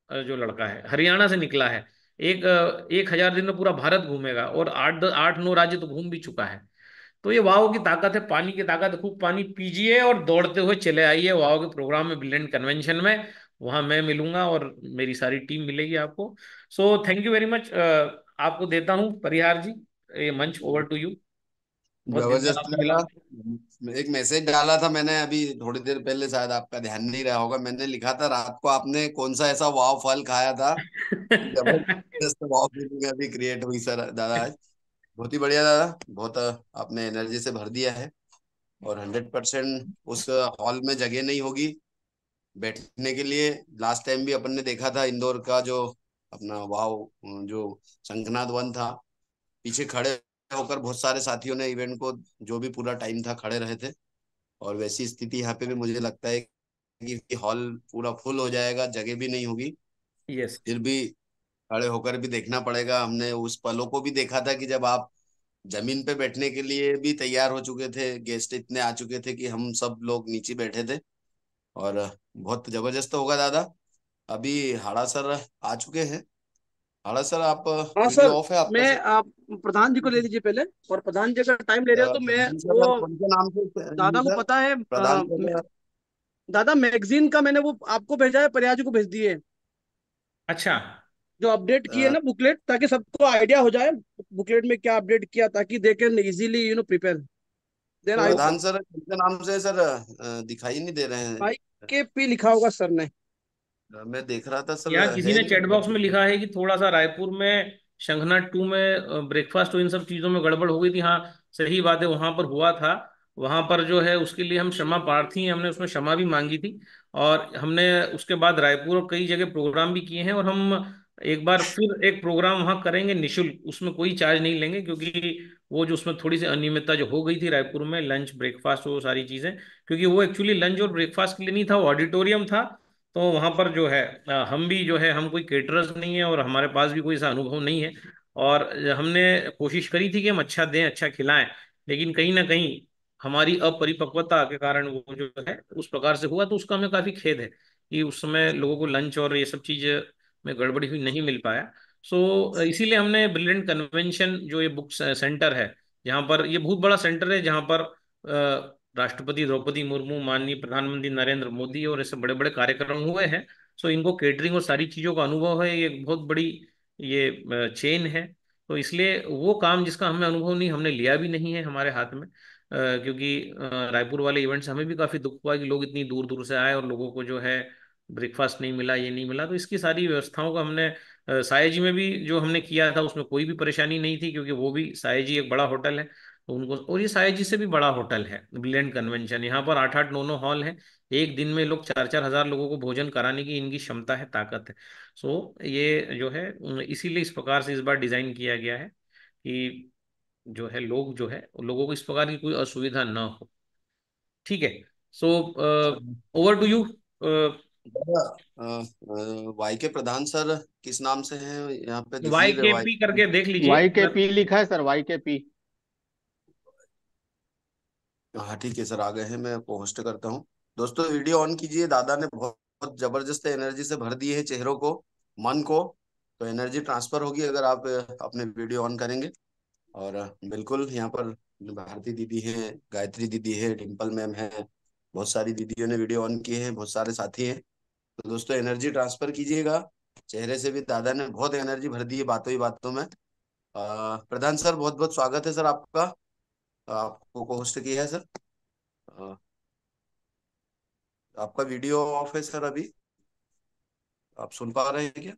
जो लड़का है हरियाणा से निकला है। 1,000 दिन में पूरा भारत घूमेगा, और 8-9 राज्य तो घूम भी चुका है। तो ये वाओ की ताकत है, पानी की ताकत है। खूब पानी पीजिए और दौड़ते हुए चले आइए वाओ के प्रोग्राम में, ब्रिलियंट कन्वेंशन में। वहां मैं मिलूंगा और मेरी सारी टीम मिलेगी आपको। So thank you very much. आपको देता हूँ परिहार जी, ये मंच ओवर टू यू। बहुत दिन बाद जबरदस्त आपसे मिला। लगा। एक मैसेज डाला था मैंने अभी थोड़ी देर पहले, शायद आपका ध्यान नहीं रहा होगा। मैंने लिखा था रात को आपने कौन सा ऐसा वाव फल खाया था, जबरदस्त वाव फीलिंग अभी क्रिएट हुई सर दादा आज। बहुत ही बढ़िया दादा, बहुत आपने एनर्जी से भर दिया है। और 100% उस हॉल में जगह नहीं होगी बैठने के लिए। लास्ट टाइम भी अपन ने देखा था इंदौर का जो अपना वाव, जो शंखनाद वन था, पीछे खड़े होकर बहुत सारे साथियों ने इवेंट को, जो भी पूरा टाइम था, खड़े रहे थे। और वैसी स्थिति यहाँ पे भी मुझे लगता है कि हॉल पूरा फुल हो जाएगा, जगह भी नहीं होगी। यस। फिर भी खड़े होकर भी देखना पड़ेगा। हमने उस पलों को भी देखा था कि जब आप जमीन पे बैठने के लिए भी तैयार हो चुके थे, गेस्ट इतने आ चुके थे कि हम सब लोग नीचे बैठे थे। और बहुत जबरदस्त होगा दादा। अभी हाड़ा सर आ चुके हैं। हाड़ा सर, आप हाँ वीडियो सर। ऑफ है आपका मैं सर? आप प्रधान जी को ले लीजिए पहले, और प्रधान जी अगर टाइम ले रहे हो तो मैं प्रधान सर वो, कौन से नाम से दादा नहीं को सर? पता है प्रधान सर। दादा मैगजीन का मैंने वो आपको भेजा है, प्रयाग जी को भेज दिए, अच्छा। जो अपडेट किए अ, ना बुकलेट, ताकि सबको आइडिया हो जाए बुकलेट में क्या अपडेट किया, ताकि they can easily prepare. Then I तो प्रधान सर कौन से नाम से सर? दिखाई नहीं दे रहे आई हैं। के पी लिखा होगा सर ने। मैं देख रहा था सर, यहाँ किसी है ने चैट बॉक्स में नहीं। लिखा है कि थोड़ा सा रायपुर में शंखनाट 2 में ब्रेकफास्ट और इन सब चीजों में गड़बड़ हो गई थी। हाँ, सही बात है, वहां पर हुआ था। वहां पर जो है उसके लिए हम क्षमा प्रार्थी हैं, हमने उसमें क्षमा भी मांगी थी। और हमने उसके बाद रायपुर और कई जगह प्रोग्राम भी किए हैं, और हम एक बार फिर एक प्रोग्राम वहां करेंगे निशुल्क, उसमें कोई चार्ज नहीं लेंगे। क्योंकि वो जो उसमें थोड़ी सी अनियमितता जो हो गई थी रायपुर में, लंच ब्रेकफास्ट वो सारी चीजें, क्योंकि वो एक्चुअली लंच और ब्रेकफास्ट के लिए नहीं था, वो ऑडिटोरियम था। तो वहां पर जो है हम भी जो है, हम कोई केटरर्स नहीं है और हमारे पास भी कोई ऐसा अनुभव नहीं है। और हमने कोशिश करी थी कि हम अच्छा दें, अच्छा खिलाएं। लेकिन कहीं ना कहीं हमारी अपरिपक्वता के कारण वो जो है उस प्रकार से हुआ। तो उसका हमें काफी खेद है कि उस समय लोगों को लंच और ये सब चीज में गड़बड़ी हुई, नहीं मिल पाया। सो इसीलिए हमने ब्रिलियंट कन्वेंशन जो ये बुक सेंटर है, जहाँ पर ये बहुत बड़ा सेंटर है, जहाँ पर राष्ट्रपति द्रौपदी मुर्मू, माननीय प्रधानमंत्री नरेंद्र मोदी और ऐसे बड़े बड़े कार्यक्रम हुए हैं। सो इनको केटरिंग और सारी चीज़ों का अनुभव है, ये एक बहुत बड़ी ये चेन है। तो इसलिए वो काम जिसका हमें अनुभव नहीं, हमने लिया भी नहीं है हमारे हाथ में। क्योंकि रायपुर वाले इवेंट से हमें भी काफ़ी दुख हुआ कि लोग इतनी दूर दूर से आए और लोगों को जो है ब्रेकफास्ट नहीं मिला, ये नहीं मिला। तो इसकी सारी व्यवस्थाओं का हमने साया जी में भी जो हमने किया था उसमें कोई भी परेशानी नहीं थी, क्योंकि वो भी साया जी एक बड़ा होटल है। तो उनको, और ये साया जी से भी बड़ा होटल है ब्रिलियंट कन्वेंशन, यहाँ पर 8-8 9-9 हॉल है। एक दिन में लोग 4-4 हजार लोगों को भोजन कराने की इनकी क्षमता है, ताकत है। सो ये जो है इसीलिए इस प्रकार से इस बार डिजाइन किया गया है कि जो है लोग जो है, लोगों को इस प्रकार की कोई असुविधा ना हो। ठीक है। So over to you. Y K Pradhan sir किस नाम से हैं यहाँ पे दिख वाई नहीं रहे? के वाई। पी करके देख लीजिए वाई के अगर। पी लिखा है सर, वाई के पी। हाँ ठीक है सर, आ गए हैं, मैं आपको होस्ट करता हूँ। दोस्तों वीडियो ऑन कीजिए। दादा ने बहुत बहुत जबरदस्त एनर्जी से भर दी है चेहरों को, मन को। तो एनर्जी ट्रांसफर होगी अगर आप अपने वीडियो ऑन करेंगे। और बिल्कुल यहाँ पर भारती दीदी है, गायत्री दीदी है, डिम्पल मैम है, बहुत सारी दीदियों ने वीडियो ऑन किए हैं, बहुत सारे साथी हैं। तो दोस्तों एनर्जी ट्रांसफर कीजिएगा। चेहरे से भी दादा ने बहुत एनर्जी भर दी है बातों ही बातों में। प्रधान सर बहुत बहुत स्वागत है सर आपका। आपको को होस्ट किया है सर। अ, आपका वीडियो ऑफ है सर अभी। आप सुन पा रहे हैं क्या?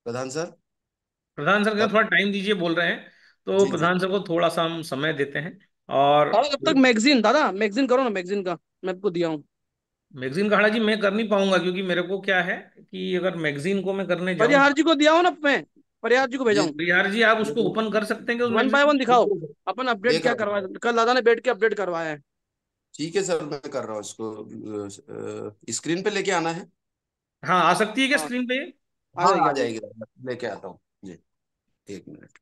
प्रधान सर। प्रधान सर का तब थोड़ा टाइम दीजिए बोल रहे हैं, तो जी जी। प्रधान सर को थोड़ा सा हम समय देते हैं। और दादा जब तक मैगजीन, दादा मैगजीन करो ना, मैगजीन का मैं आपको दिया हूँ। मैगजीन का हाड़ा जी मैं कर नहीं पाऊंगा, क्योंकि मेरे को क्या है कि अगर मैगजीन को मैं करने जाऊं, परिहार जी को दिया हूँ ना मैं, परिहार जी को भेजा जी हूँ। यार जी आप उसको ओपन कर सकते हैं कि उस वन बाय मैगजीन वन को? दिखाओ, अपन अपडेट देख क्या रहा हूँ। करवाया कल दादा ने बैठ के अपडेट करवाया है। ठीक है सर, मैं कर रहा हूँ इसको, स्क्रीन पे लेके आना है। हाँ आ सकती है क्या हाँ, स्क्रीन पे? आ हाँ जाएगी आ आ जाएगी। जाएगी, लेके आता हूँ जी। 1 मिनट।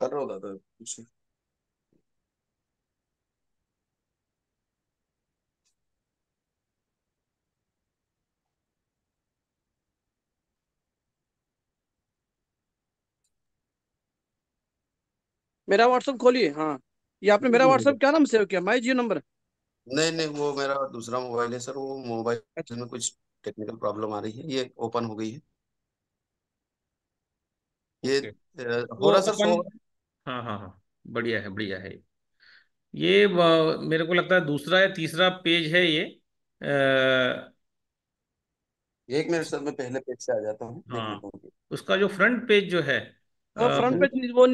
कर रहा हूँ दादा कुछ। मेरा व्हाट्सअप खोलिए, हाँ। ये आपने मेरा व्हाट्सअप क्या नाम सेव किया, माई जियो नंबर? नहीं नहीं, वो मेरा दूसरा मोबाइल है सर, वो मोबाइल अच्छा। में कुछ टेक्निकल प्रॉब्लम आ रही है, ये ओपन हो गई है। ये ओके, हो तो रहा सर, शो अपन, हो रहा हाँ हाँ हाँ, बढ़िया है बढ़िया है। ये मेरे को लगता है दूसरा या तीसरा पेज है ये। है? 1 मिनट सर, मैं पहले पेज से आ जाता हूँ, देख हाँ, लेता हूँ। उसका जो फ्रंट पेज जो है, हाँ, फ्रंट वो पेज वो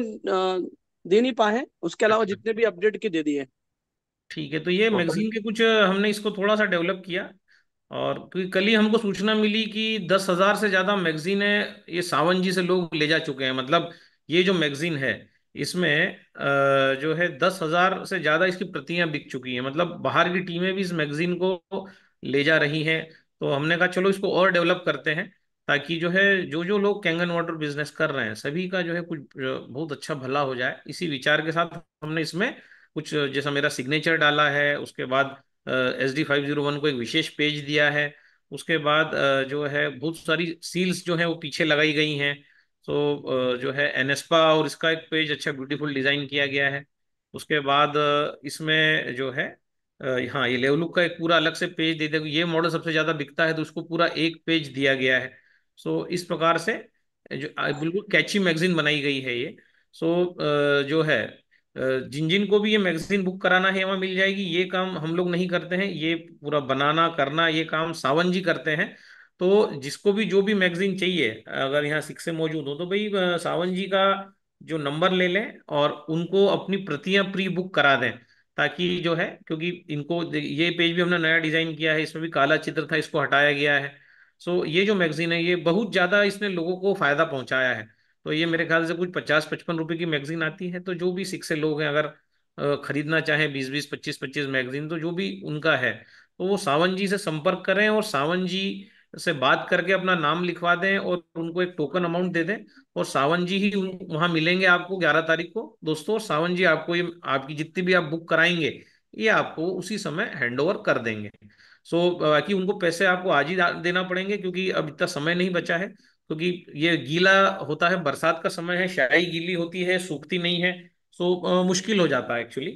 दे नहीं पाए, उसके अलावा अच्छा, जितने भी अपडेट के दे दिए। ठीक है। तो ये टोटल मैगजीन के कुछ हमने इसको थोड़ा सा डेवलप किया, और क्योंकि कल ही हमको सूचना मिली कि 10,000 से ज्यादा मैगजीन है ये सावन जी से लोग ले जा चुके हैं। मतलब ये जो मैगजीन है इसमें जो है 10,000 से ज्यादा इसकी प्रतियां बिक चुकी हैं। मतलब बाहर की टीमें भी इस मैगजीन को ले जा रही हैं। तो हमने कहा चलो इसको और डेवलप करते हैं, ताकि जो है जो जो लोग कैंगन वाटर बिजनेस कर रहे हैं सभी का जो है कुछ बहुत अच्छा भला हो जाए, इसी विचार के साथ हमने इसमें कुछ जैसा मेरा सिग्नेचर डाला है। उसके बाद SD501 को एक विशेष पेज दिया है। उसके बाद जो है बहुत सारी सील्स जो है वो पीछे लगाई गई हैं। तो जो है एनेस्पा और इसका एक पेज अच्छा ब्यूटीफुल डिजाइन किया गया है। उसके बाद इसमें जो है हाँ ये लेवलुक का एक पूरा अलग से पेज दे दे, ये मॉडल सबसे ज्यादा बिकता है तो उसको पूरा एक पेज दिया गया है। सो इस प्रकार से जो बिल्कुल कैची मैगजीन बनाई गई है ये। सो जो है जिन जिन को भी ये मैगजीन बुक कराना है वहाँ मिल जाएगी। ये काम हम लोग नहीं करते हैं, ये पूरा बनाना करना ये काम सावन जी करते हैं। तो जिसको भी जो भी मैगजीन चाहिए, अगर यहाँ सिक्से मौजूद हो तो भाई सावन जी का जो नंबर ले लें और उनको अपनी प्रतियां प्री बुक करा दें। ताकि जो है, क्योंकि इनको ये पेज भी हमने नया डिजाइन किया है, इसमें भी काला चित्र था इसको हटाया गया है। सो ये जो मैगजीन है ये बहुत ज्यादा इसने लोगों को फायदा पहुंचाया है। तो ये मेरे ख्याल से कुछ 50-55 रुपए की मैगजीन आती है। तो जो भी सिख से लोग हैं अगर खरीदना चाहें 20-20 25-25 मैगजीन, तो जो भी उनका है तो वो सावन जी से संपर्क करें और सावन जी से बात करके अपना नाम लिखवा दें और उनको एक टोकन अमाउंट दे दें। और सावन जी ही वहां मिलेंगे आपको 11 तारीख को दोस्तों। और सावन जी आपको ये आपकी जितनी भी आप बुक कराएंगे ये आपको उसी समय हैंड ओवर कर देंगे। सो बाकी उनको पैसे आपको आज ही देना पड़ेंगे, क्योंकि अब इतना समय नहीं बचा है। क्योंकि ये गीला होता है, बरसात का समय है, स्याही गीली होती है, सूखती नहीं है। सो मुश्किल हो जाता है एक्चुअली।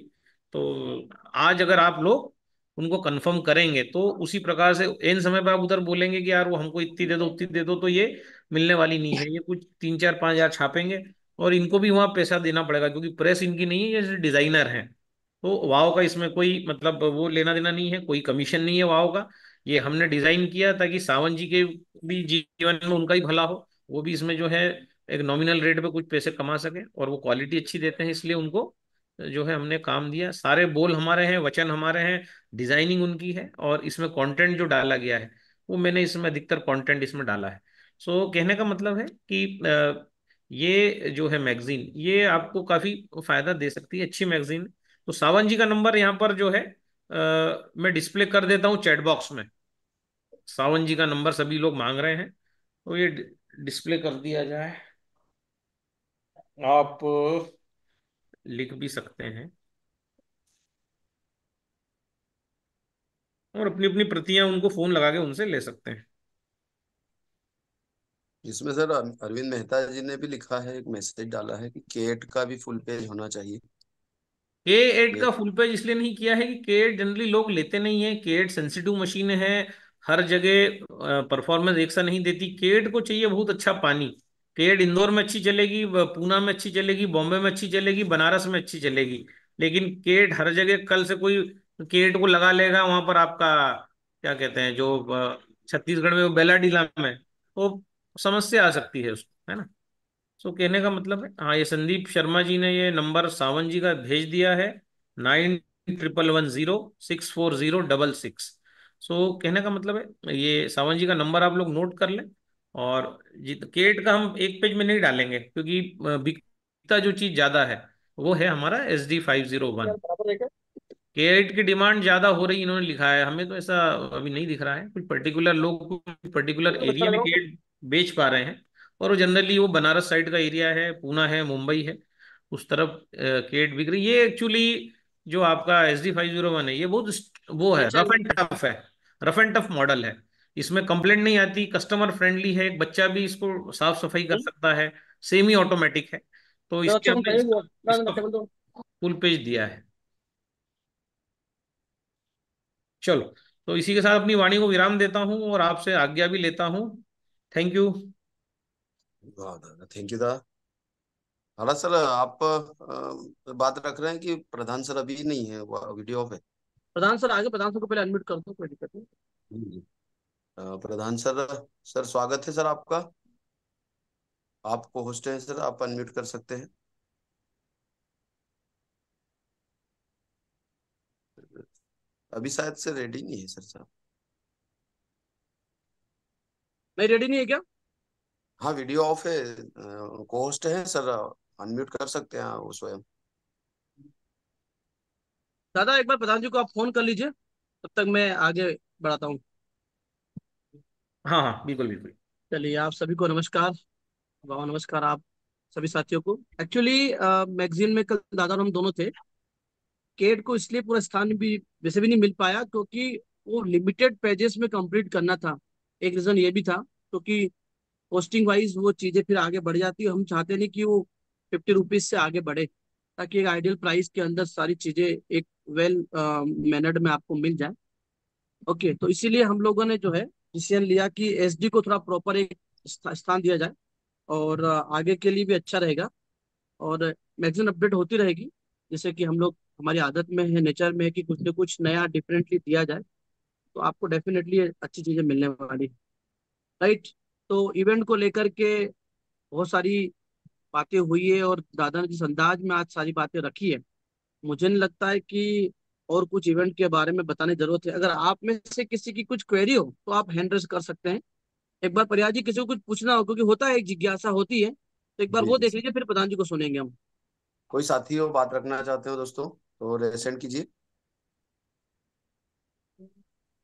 तो आज अगर आप लोग उनको कंफर्म करेंगे तो उसी प्रकार से एन समय पे आप उधर बोलेंगे कि यार वो हमको इतनी दे दो उतनी दे दो, तो ये मिलने वाली नहीं है। ये कुछ 3-4-5 हजार छापेंगे और इनको भी वहां पैसा देना पड़ेगा, क्योंकि प्रेस इनकी नहीं है, जैसे डिजाइनर हैं। तो वाव का इसमें कोई मतलब वो लेना देना नहीं है, कोई कमीशन नहीं है वाव का। ये हमने डिजाइन किया ताकि सावन जी के भी जीवन में उनका ही भला हो, वो भी इसमें जो है एक नॉमिनल रेट पे कुछ पैसे कमा सके। और वो क्वालिटी अच्छी देते हैं इसलिए उनको जो है हमने काम दिया। सारे बोल हमारे हैं, वचन हमारे हैं, डिजाइनिंग उनकी है, और इसमें कंटेंट जो डाला गया है वो मैंने इसमें अधिकतर कंटेंट इसमें डाला है। सो कहने का मतलब है कि ये जो है मैगजीन ये आपको काफी फायदा दे सकती है, अच्छी मैगजीन। तो सावन जी का नंबर यहाँ पर जो है मैं डिस्प्ले कर देता हूँ चैट बॉक्स में। सावन जी का नंबर सभी लोग मांग रहे हैं, तो ये डिस्प्ले कर दिया जाए। आप लिख भी सकते हैं और अपनी अपनी प्रतियां उनको फोन लगा के उनसे ले सकते हैं। इसमें सर अरविंद मेहता जी ने भी लिखा है, एक मैसेज डाला है कि केट का भी फुल पेज होना चाहिए। के एट केट। का फुल पेज इसलिए नहीं किया है कि के एट जनरली लोग लेते नहीं है। के एट सेंसिटिव मशीन है, हर जगह परफॉर्मेंस एक सा नहीं देती। के एट को चाहिए बहुत अच्छा पानी। के एट इंदौर में अच्छी चलेगी, पूना में अच्छी चलेगी, बॉम्बे में अच्छी चलेगी, बनारस में अच्छी चलेगी। लेकिन के एट हर जगह, कल से कोई के एट को लगा लेगा वहां पर आपका क्या कहते हैं जो छत्तीसगढ़ में वो बेलाडीला में, वो समस्या आ सकती है उसको, है ना। सो कहने का मतलब है, हाँ, ये संदीप शर्मा जी ने ये नंबर सावन जी का भेज दिया है, 9110064066। सो कहने का मतलब है ये सावन जी का नंबर आप लोग नोट कर लें। और जित केट का हम एक पेज में नहीं डालेंगे, क्योंकि बिकता जो चीज ज्यादा है वो है हमारा SD 501। यार बराबर है क्या? के8 की डिमांड ज्यादा हो रही, इन्होंने लिखा है, हमें तो ऐसा अभी नहीं दिख रहा है। कुछ पर्टिकुलर लोग कुछ पर्टिकुलर एकदम अच्छा एरिया लग में रहा हूँ। के8 बेच पा रहे हैं। और वो जनरली वो बनारस साइड का एरिया है, पूना है, मुंबई है, उस तरफ के8 बिक रही। ये एक्चुअली जो आपका SD 501 है, ये बहुत वो है, अच्छा है रफ वो। एंड टफ है। रफ एंड टफ मॉडल है। इसमें कंप्लेंट नहीं आती, कस्टमर फ्रेंडली है, एक बच्चा भी इसको साफ सफाई कर सकता है, सेमी ऑटोमेटिक है। तो तो इसके अच्छा हमने कंपनी वो इसका ना ना इसका सेवन तो। फुल पेज दिया है। चलो, तो इसी के साथ अपनी वाणी को विराम देता हूँ और आपसे आज्ञा भी लेता हूँ। Thank you. थैंक यू दा। हाँ सर, आप बात रख रहे हैं कि प्रधान सर अभी नहीं है, वीडियो ऑफ है। प्रधान सर आगे, प्रधान सर को पहले अनम्यूट कर दो, कोई दिक्कत नहीं। जी। प्रधान सर, सर स्वागत है सर आपका। आप को होस्ट हैं सर, आप अनम्यूट कर सकते हैं। अभी शायद से रेडी नहीं है सर साहब। नहीं रेडी नहीं है क्या? हाँ वीडियो ऑफ है, को होस्ट है सर, अनम्यूट कर सकते हैं वो स्वयं। दादा एक बार प्रधान जी को आप फोन कर लीजिए, तब तक मैं आगे बढ़ाता हूँ। हाँ हाँ, बिल्कुल बिल्कुल। चलिए, आप सभी को नमस्कार। बाबा नमस्कार आप सभी साथियों को। एक्चुअली मैगजीन में कल दादा और हम दोनों थे। केट को इसलिए पूरा स्थान भी वैसे भी नहीं मिल पाया क्योंकि वो लिमिटेड पेजेस में कंप्लीट करना था। एक रीजन ये भी था क्योंकि पोस्टिंग वाइज वो चीजें फिर आगे बढ़ जाती है। हम चाहते नहीं कि वो 50 रुपीज से आगे बढ़े, ताकि एक आइडियल प्राइस के अंदर सारी चीजें एक वेल मैनर्ड में आपको मिल जाए। ओके, तो इसीलिए हम लोगों ने जो है डिसीजन लिया कि एसडी को थोड़ा प्रॉपर एक स्थान दिया जाए, और आगे के लिए भी अच्छा रहेगा। और मैगजीन अपडेट होती रहेगी, जैसे कि हम लोग हमारी आदत में है, नेचर में है कि कुछ ना कुछ नया डिफरेंटली दिया जाए, तो आपको डेफिनेटली अच्छी चीजें मिलने वाली। राइट। तो इवेंट को लेकर के बहुत सारी बातें हुई है, और दादा ने जिस अंदाज में आज सारी बातें रखी है, मुझे नहीं लगता है कि और कुछ इवेंट के बारे में बताने की जरूरत है। अगर आप में से किसी की कुछ क्वेरी हो तो आप हैंड रेज कर सकते हैं। एक बार प्रयाग जी किसी को कुछ पूछना हो, क्योंकि होता है एक जिज्ञासा होती है, तो एक बार जी वो जी देख सर। लीजिए, फिर प्रधान जी को सुनेंगे हम। कोई साथी हो बात रखना चाहते हो दोस्तों तो रेसेंड कीजिए।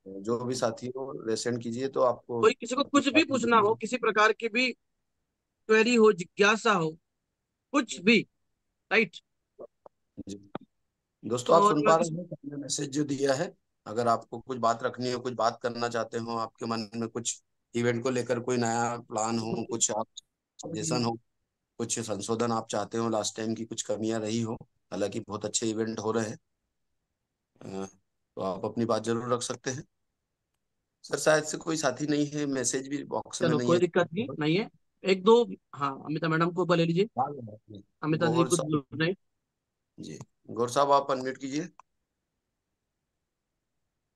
जो भी साथी हो रेसेंड कीजिए तो आपको कोई किसी को अपनी कुछ भी बात पूछना हो, रखनी किसी प्रकार की भी क्वेरी हो, जिज्ञासा हो, कुछ भी। राइट। है। जी। दोस्तों आप और सुन पा इस रहे हैं हमने मैसेज जो दिया है। अगर आपको कुछ बात रखनी हो, कुछ बात करना चाहते हो, आपके मन में कुछ इवेंट को लेकर कोई नया प्लान हो, कुछ आप सजेशन हो, कुछ संशोधन आप चाहते हो, लास्ट टाइम की कुछ कमियां रही हो, हालांकि बहुत अच्छे इवेंट हो रहे हैं, तो आप अपनी बात जरूर रख सकते हैं। सर शायद से कोई साथी नहीं है, मैसेज भी बॉक्स में चलो, नहीं कोई है। दिक्कत नहीं है। एक दो। हाँ, अमिता मैडम को ऊपर ले लीजिए। अमिता जी, गौर गुड साहब। नाइट। जी। गौर साहब आप अनम्यूट कीजिए।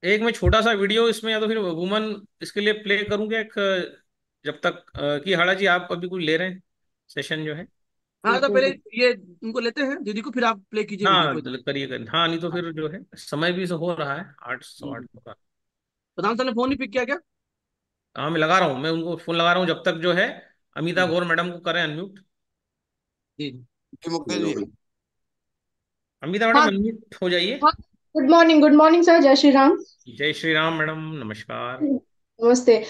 एक मैं छोटा सा वीडियो इसमें, या तो फिर वुमन इसके लिए प्ले करूंगा एक, जब तक कि हाड़ा जी आप अभी कुछ ले रहे हैं सेशन जो है। हाँ, तो पहले ये उनको लेते हैं दीदी को, फिर आप प्ले कीजिए वीडियो हाँ को इधर। करिए करिए, हाँ, नहीं तो फिर जो है समय भी हो रहा है, 8 सवा 8 हम्म। होगा। प्रधान सर ने फोन नहीं पिक किया क्या? हाँ, मैं लगा रहा हूँ, मैं उनको फोन लगा रहा हूँ जब तक जो है अमिता हम्म। गौर मैडम को करें अनम्यूट। जी जी। जी मुकेश जी। अमिता हाँ मैडम अनम्यूट हो जाइए। हाँ। गुड मॉर्निंग सर, जय श्री राम। जय श्री राम मैडम, नमस्कार। नमस्ते।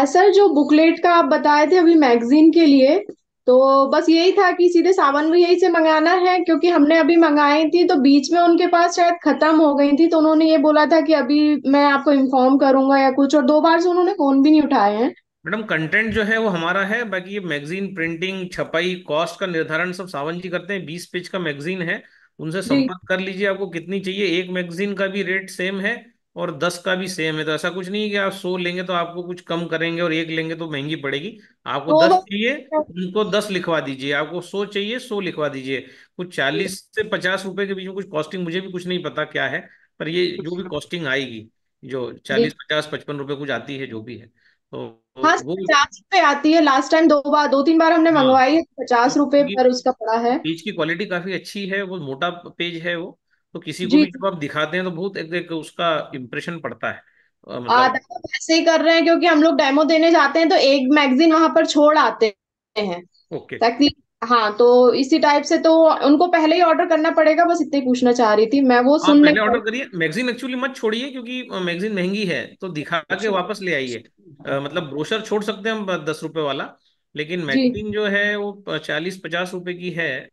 सर, जो बुकलेट का आप बताए थे अभी मैगजीन के लिए, तो बस यही था कि सीधे सामान भी यही से मंगाना है, क्योंकि हमने अभी मंगाई थी तो बीच में उनके पास शायद खत्म हो गई थी, तो उन्होंने ये बोला था कि अभी मैं आपको इन्फॉर्म करूंगा या कुछ, और 2 बार से उन्होंने फोन भी नहीं उठाए हैं। मैडम कंटेंट जो है वो हमारा है, बाकी ये मैगजीन प्रिंटिंग छपाई कॉस्ट का निर्धारण सब सावन जी करते हैं। 20 पेज का मैगजीन है, उनसे जी संपर्क कर लीजिए, आपको कितनी चाहिए। एक मैगजीन का भी रेट सेम है और 10 का भी सेम है। तो ऐसा कुछ नहीं है कि आप 100 लेंगे तो आपको कुछ कम करेंगे और एक लेंगे तो महंगी पड़ेगी। आपको वो 10 बात चाहिए, उनको 10 लिखवा दीजिए। आपको 100 चाहिए, 100 लिखवा दीजिए। कुछ 40 से 50 रुपए के बीच में कुछ कॉस्टिंग, मुझे भी कुछ नहीं पता क्या है, पर ये जो भी कॉस्टिंग आएगी, जो जी 40 50 55 रुपए कुछ आती है जो भी है, तो हाँ, वो 50 रुपए आती है। लास्ट टाइम दो तीन बार हमने हाँ। मंगवाई है, तो 50 रुपए क्योंकि पर उसका पड़ा है। पेज की क्वालिटी काफी अच्छी है, वो मोटा पेज है वो, तो किसी को जी भी जब आप दिखाते हैं तो बहुत एक उसका इम्प्रेशन पड़ता है। मतलब दादा वैसे ही कर रहे हैं, क्योंकि हम लोग डेमो देने जाते हैं तो एक मैगजीन वहां पर छोड़ आते हैं ओके। ताकि। हाँ, तो इसी टाइप से तो उनको पहले ही ऑर्डर करना पड़ेगा, बस इतना ही पूछना चाह रही थी मैं, वो आप सुन नहीं पहले ऑर्डर पाई। करिए, मैगजीन एक्चुअली मत छोड़िए, क्योंकि मैगजीन महंगी है तो दिखा के वापस ले आइए। मतलब ब्रोशर छोड़ सकते हैं हम 10 रुपए वाला, लेकिन जी मैगजीन जो है वो 40 50 रुपए की है।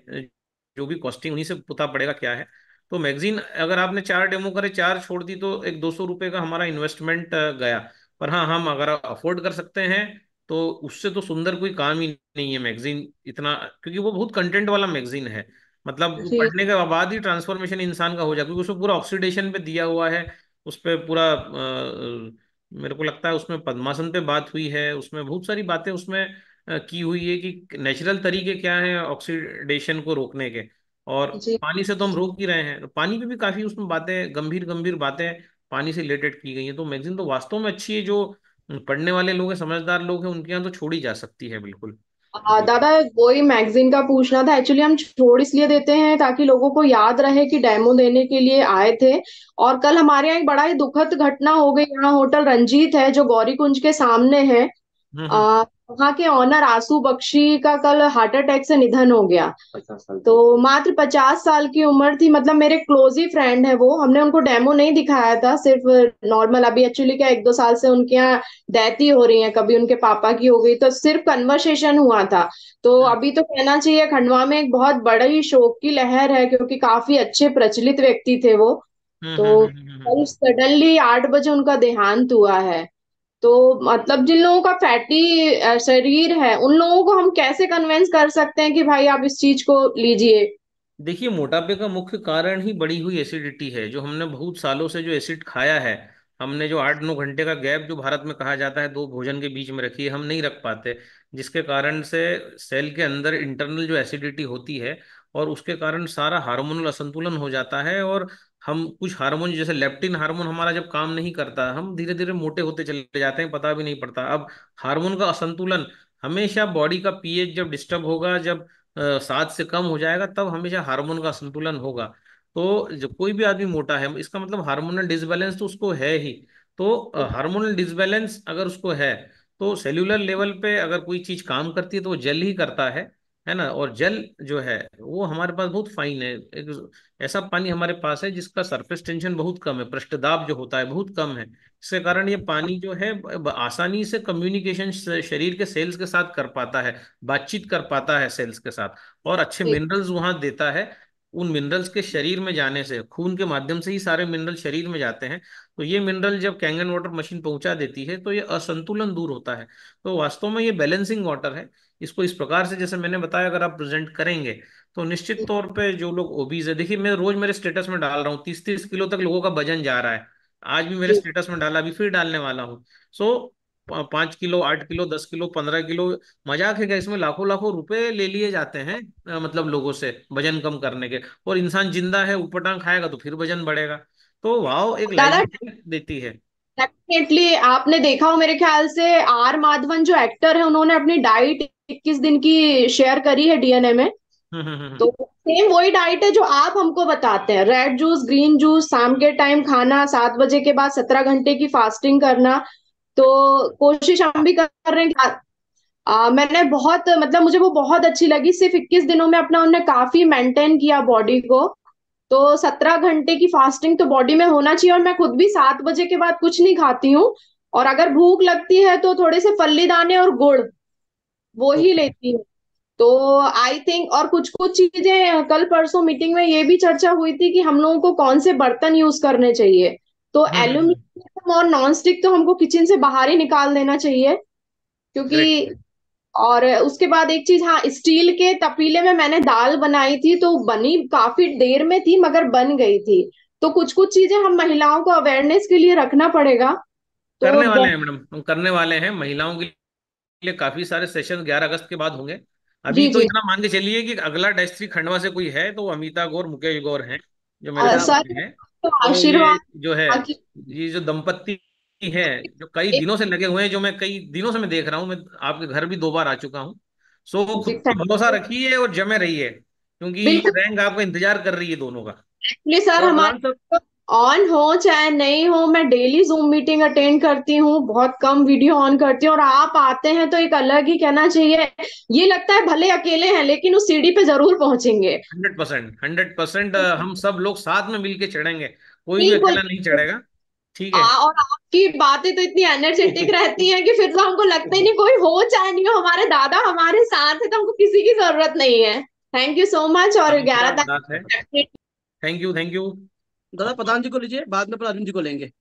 जो भी कॉस्टिंग उन्हीं से पता पड़ेगा क्या है। तो मैगजीन अगर आपने 4 डेमो करे, 4 छोड़ दी, तो एक 200 रुपये का हमारा इन्वेस्टमेंट गया। पर हाँ, हम अगर अफोर्ड कर सकते हैं तो उससे तो सुंदर कोई काम ही नहीं है मैगजीन इतना, क्योंकि वो बहुत कंटेंट वाला मैगजीन है। मतलब जी पढ़ने के बाद ही ट्रांसफॉर्मेशन इंसान का हो जाए, क्योंकि उसमें पूरा ऑक्सीडेशन पे दिया हुआ है। उस पे पूरा मेरे को लगता है उसमें पद्मासन पे बात हुई है, उसमें बहुत सारी बातें उसमें की हुई है कि नेचुरल तरीके क्या हैं ऑक्सीडेशन को रोकने के। और जी पानी से तो हम रोक ही रहे हैं, तो पानी पे भी काफी उसमें बातें, गंभीर गंभीर बातें पानी से रिलेटेड की गई हैं। तो मैगजीन तो वास्तव में अच्छी है, जो पढ़ने वाले लोग हैं, समझदार लोग हैं, उनके यहाँ तो छोड़ी जा सकती है बिल्कुल। दादा वही मैगजीन का पूछना था। एक्चुअली हम छोड़ इसलिए देते हैं ताकि लोगों को याद रहे कि डेमो देने के लिए आए थे। और कल हमारे यहाँ एक बड़ा ही दुखद घटना हो गई। यहाँ होटल रंजीत है जो गौरी कुंज के सामने है। हम्म। वहाँ के ऑनर आसू बख्शी का कल हार्ट अटैक से निधन हो गया। तो मात्र 50 साल की उम्र थी। मतलब मेरे क्लोज ही फ्रेंड है वो। हमने उनको डेमो नहीं दिखाया था, सिर्फ नॉर्मल। अभी एक्चुअली क्या, 1 2 साल से उनके यहाँ डेथ ही हो रही है। कभी उनके पापा की हो गई, तो सिर्फ कन्वर्सेशन हुआ था। तो अभी तो कहना चाहिए खंडवा में एक बहुत बड़ी शोक की लहर है, क्योंकि काफी अच्छे प्रचलित व्यक्ति थे वो। तो कल सडनली 8 बजे उनका देहांत हुआ है। तो मतलब जिन लोगों का फैटी शरीर है, उन लोगों को हम कैसे कन्वेंस कर सकते हैं कि भाई आप इस चीज को लीजिए। देखिए, मोटापे का मुख्य कारण ही बढ़ी हुई एसिडिटी है। जो हमने बहुत सालों से जो एसिड खाया है, हमने जो 8 9 घंटे का गैप जो भारत में कहा जाता है दो भोजन के बीच में रखी है, हम नहीं रख पाते। जिसके कारण से सेल के अंदर इंटरनल जो एसिडिटी होती है, और उसके कारण सारा हार्मोनल असंतुलन हो जाता है। और हम कुछ हार्मोन, जैसे लेप्टिन हार्मोन हमारा जब काम नहीं करता, हम धीरे धीरे मोटे होते चले जाते हैं, पता भी नहीं पड़ता। अब हार्मोन का असंतुलन हमेशा, बॉडी का पीएच जब डिस्टर्ब होगा, जब 7 से कम हो जाएगा, तब हमेशा हार्मोन का संतुलन होगा। तो जब कोई भी आदमी मोटा है, इसका मतलब हार्मोनल डिसबैलेंस तो उसको है ही। तो हार्मोनल डिसबैलेंस अगर उसको है, तो सेल्यूलर लेवल पे अगर कोई चीज काम करती है तो वो जल ही करता है ना। और जल जो है वो हमारे पास बहुत फाइन है। एक ऐसा पानी हमारे पास है जिसका सरफेस टेंशन बहुत कम है, पृष्ठ दाब जो होता है बहुत कम है। इसके कारण ये पानी जो है आसानी से कम्युनिकेशन शरीर के सेल्स के साथ कर पाता है, बातचीत कर पाता है सेल्स के साथ, और अच्छे मिनरल्स वहां देता है। उन मिनरल्स के शरीर में जाने से, खून के माध्यम से ही सारे मिनरल शरीर में जाते हैं। तो ये मिनरल जब कैंगन वाटर मशीन पहुंचा देती है, तो ये असंतुलन दूर होता है। तो वास्तव में ये बैलेंसिंग वाटर है। इसको इस प्रकार से जैसे मैंने बताया, अगर आप प्रेजेंट करेंगे तो निश्चित तौर पे जो लोग ओबीज है, देखिए मैं रोज मेरे स्टेटस में डाल रहा हूँ 30 30 किलो तक लोगों का वजन जा रहा है। आज भी मेरे जी स्टेटस में डाला, अभी फिर डालने वाला हूँ। सो 5 किलो 8 किलो 10 किलो 15 किलो, मजाक है क्या इसमें? लाखों लाखों रुपए ले लिए जाते हैं मतलब लोगों से वजन कम करने के। और इंसान जिंदा है, ऊपरटांग खाएगा तो फिर वजन बढ़ेगा। तो वाह, एक दादा लाइवलीहुड देती है। डेफिनेटली आपने देखा हो मेरे ख्याल से, आर माधवन जो एक्टर है, उन्होंने अपनी डाइट 21 दिन की शेयर करी है डीएनए में। हम्म। तो सेम वही डाइट है जो आप हमको बताते हैं। रेड जूस, ग्रीन जूस, शाम के टाइम खाना, 7 बजे के बाद 17 घंटे की फास्टिंग करना। तो कोशिश हम भी कर रहे हैं कि मैंने बहुत, मतलब मुझे वो बहुत अच्छी लगी। सिर्फ 21 दिनों में अपना उन्होंने काफी मेंटेन किया बॉडी को। तो 17 घंटे की फास्टिंग तो बॉडी में होना चाहिए। और मैं खुद भी 7 बजे के बाद कुछ नहीं खाती हूँ। और अगर भूख लगती है तो थोड़े से फल्ली दाने और गुड़ वो ही ओके। लेती हूँ। तो आई थिंक, और कुछ कुछ चीजें कल परसों मीटिंग में ये भी चर्चा हुई थी कि हम लोगों को कौन से बर्तन यूज करने चाहिए। तो हम्म। एल्यूमिनियम और नॉन स्टिक तो हमको किचन से बाहर ही निकाल देना चाहिए। ग्रेट। क्योंकि और उसके बाद एक चीज, हाँ, स्टील के तपीले में मैंने दाल बनाई थी तो बनी काफी देर में थी मगर बन गई थी। तो कुछ कुछ चीजें हम महिलाओं को अवेयरनेस के लिए रखना पड़ेगा। तो करने वाले हैं मैडम, हम करने वाले हैं महिलाओं के लिए काफी सारे सेशन 11 अगस्त के बाद होंगे। अभी जी तो जी। इतना मान के चलिए कि अगला डिस्ट्रिक्ट खंडवा से कोई है तो अमिता गौर मुकेश गौर हैं जो मेरे सर, सामने हैं। तो तो ये आशीर्वाद जो है, बाकी ये जो दंपत्ति है जो कई एक दिनों से लगे हुए हैं, जो मैं कई दिनों से मैं देख रहा हूँ, मैं आपके घर भी 2 बार आ चुका हूँ। सो जी, खुद पे थैंक भरोसा यू। रखिए और जमे रहिए, क्योंकि ये बिल्कुल। रैंक आपका इंतजार कर रही है दोनों का। एक्चुअली सर, प्रधान सर, हमारे ऑन हो चाहे नहीं हो, मैं डेली जूम मीटिंग अटेंड करती हूँ, बहुत कम वीडियो ऑन करती हूँ, और आप आते हैं तो एक अलग ही कहना चाहिए, ये लगता है भले अकेले हैं लेकिन उस सीढ़ी पे जरूर पहुंचेंगे। 100%, 100% हम सब लोग साथ में मिलके चढ़ेंगे, कोई भी बिल्कुल अकेला नहीं बिल्कुल। चढ़ेगा। ठीक है। और आपकी बातें तो इतनी एनर्जेटिक रहती हैं कि फिर तो हमको लगता ही नहीं, कोई हो चाहे नहीं हो, हमारे दादा हमारे साथ है तो हमको किसी की जरूरत नहीं है। Thank you so much. और बात क्या 11 बात है। तारीख थैंक यू, थैंक यू। दादा प्रधान जी को लीजिए, बाद में प्रधान जी को लेंगे।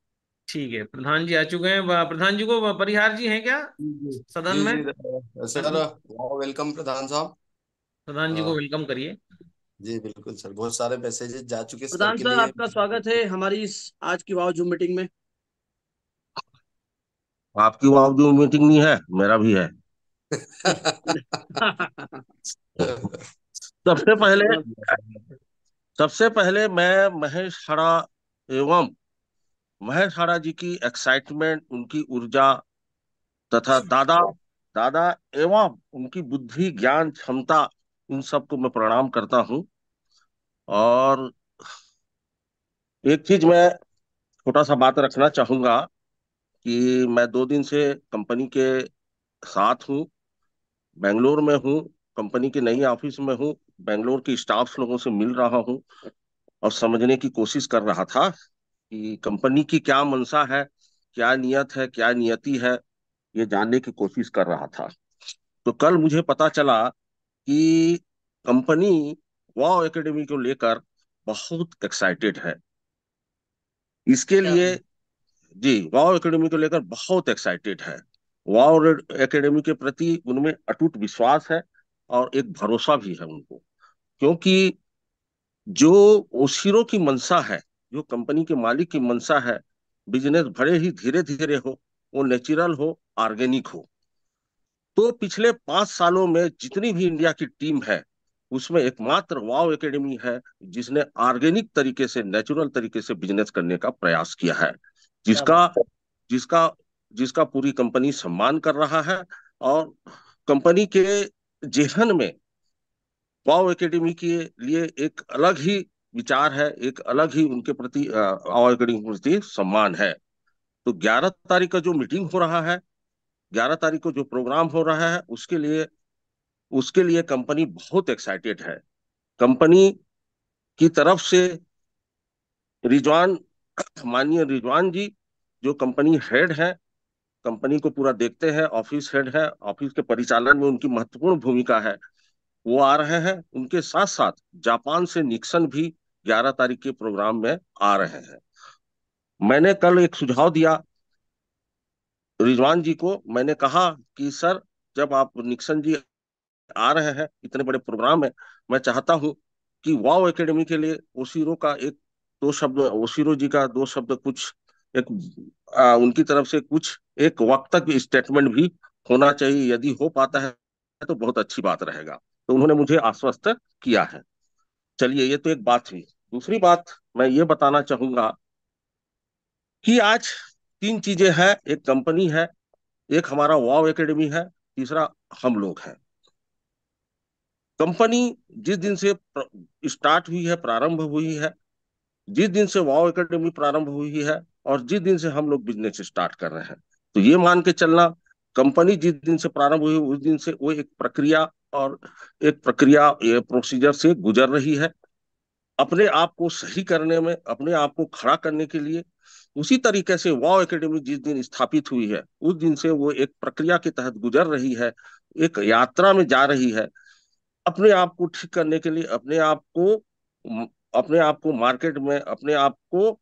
ठीक है, प्रधान जी आ चुके हैं। प्रधान जी को परिहार जी हैं क्या जी सदन जी में? जी हाँ सर, जी, वेलकम प्रधान साहब। प्रधान जी को अ, वेलकम करिए। जी बिल्कुल सर, बहुत सारे मैसेजेस जा चुके सर प्रधान के सर, लिए। आपका स्वागत है हमारी इस आज की वाव जूम मीटिंग में। आपकी वहाँ जो मीटिंग नहीं है, मेरा भी है। सबसे पहले सबसे पहले मैं महेश हरा एवं महेश हरा जी की एक्साइटमेंट, उनकी ऊर्जा तथा दादा दादा एवं उनकी बुद्धि ज्ञान क्षमता, इन सबको मैं प्रणाम करता हूँ। और एक चीज मैं छोटा सा बात रखना चाहूंगा कि मैं 2 दिन से कंपनी के साथ हूँ, बेंगलोर में हूँ, कंपनी के नई ऑफिस में हूँ, बेंगलोर के स्टाफ लोगों से मिल रहा हूँ और समझने की कोशिश कर रहा था कि कंपनी की क्या मंशा है, क्या नियत है, क्या नियति है, ये जानने की कोशिश कर रहा था। तो कल मुझे पता चला कि कंपनी वाव एकेडमी को लेकर बहुत एक्साइटेड है। इसके क्या लिए, जी, वाव एकेडमी को लेकर बहुत एक्साइटेड है। वाव एकेडमी के प्रति उनमें अटूट विश्वास है और एक भरोसा भी है उनको, क्योंकि जो ओशिरो की मंशा है, जो कंपनी के मालिक की मंशा है, बिजनेस भले ही धीरे धीरे हो, वो नेचुरल हो, ऑर्गेनिक हो। तो पिछले 5 सालों में जितनी भी इंडिया की टीम है, उसमें एकमात्र वाव एकेडमी है जिसने ऑर्गेनिक तरीके से, नेचुरल तरीके से बिजनेस करने का प्रयास किया है, क्या बात। जिसका जिसका जिसका पूरी कंपनी सम्मान कर रहा है। और कंपनी के जेहन में वाव एकेडमी के लिए एक अलग ही विचार है, एक अलग ही उनके प्रति वाव एकेडमी के प्रति सम्मान है। तो 11 तारीख का जो मीटिंग हो रहा है, 11 तारीख को जो प्रोग्राम हो रहा है, उसके लिए कंपनी बहुत एक्साइटेड है। कंपनी की तरफ से रिजवान, माननीय रिजवान जी, जो कंपनी हेड है, कंपनी को पूरा देखते हैं, ऑफिस हेड है, ऑफिस के परिचालन में उनकी महत्वपूर्ण भूमिका है, वो आ रहे हैं। उनके साथ साथ जापान से निक्सन भी 11 तारीख के प्रोग्राम में आ रहे हैं। मैंने कल एक सुझाव दिया रिजवान जी को, मैंने कहा कि सर, जब आप निक्सन जी आ रहे हैं, इतने बड़े प्रोग्राम में, मैं चाहता हूं कि वाव एकेडमी के लिए ओशीरो का एक दो शब्द, ओशीरो जी का 2 शब्द, कुछ एक उनकी तरफ से कुछ एक वक्तव्य स्टेटमेंट भी होना चाहिए। यदि हो पाता है तो बहुत अच्छी बात रहेगा। तो उन्होंने मुझे आश्वस्त किया है। चलिए, ये तो एक बात हुई। दूसरी बात मैं ये बताना चाहूंगा कि आज 3 चीजें हैं। एक कंपनी है, एक हमारा वाव एकेडमी है, तीसरा हम लोग हैं। कंपनी जिस दिन से स्टार्ट हुई है, प्रारंभ हुई है, जिस दिन से वाव एकेडमी प्रारंभ हुई है और जिस दिन से हम लोग बिजनेस स्टार्ट कर रहे हैं, तो ये मान के चलना, कंपनी जिस दिन से प्रारंभ हुई उस दिन से वो एक प्रक्रिया, ये प्रोसीजर से गुजर रही है, अपने आप को सही करने में, अपने आप को खड़ा करने के लिए। उसी तरीके से वाव एकेडमी जिस दिन स्थापित हुई है, उस दिन से वो एक प्रक्रिया के तहत गुजर रही है, एक यात्रा में जा रही है, अपने आप को ठीक करने के लिए, अपने आप को मार्केट में अपने आप को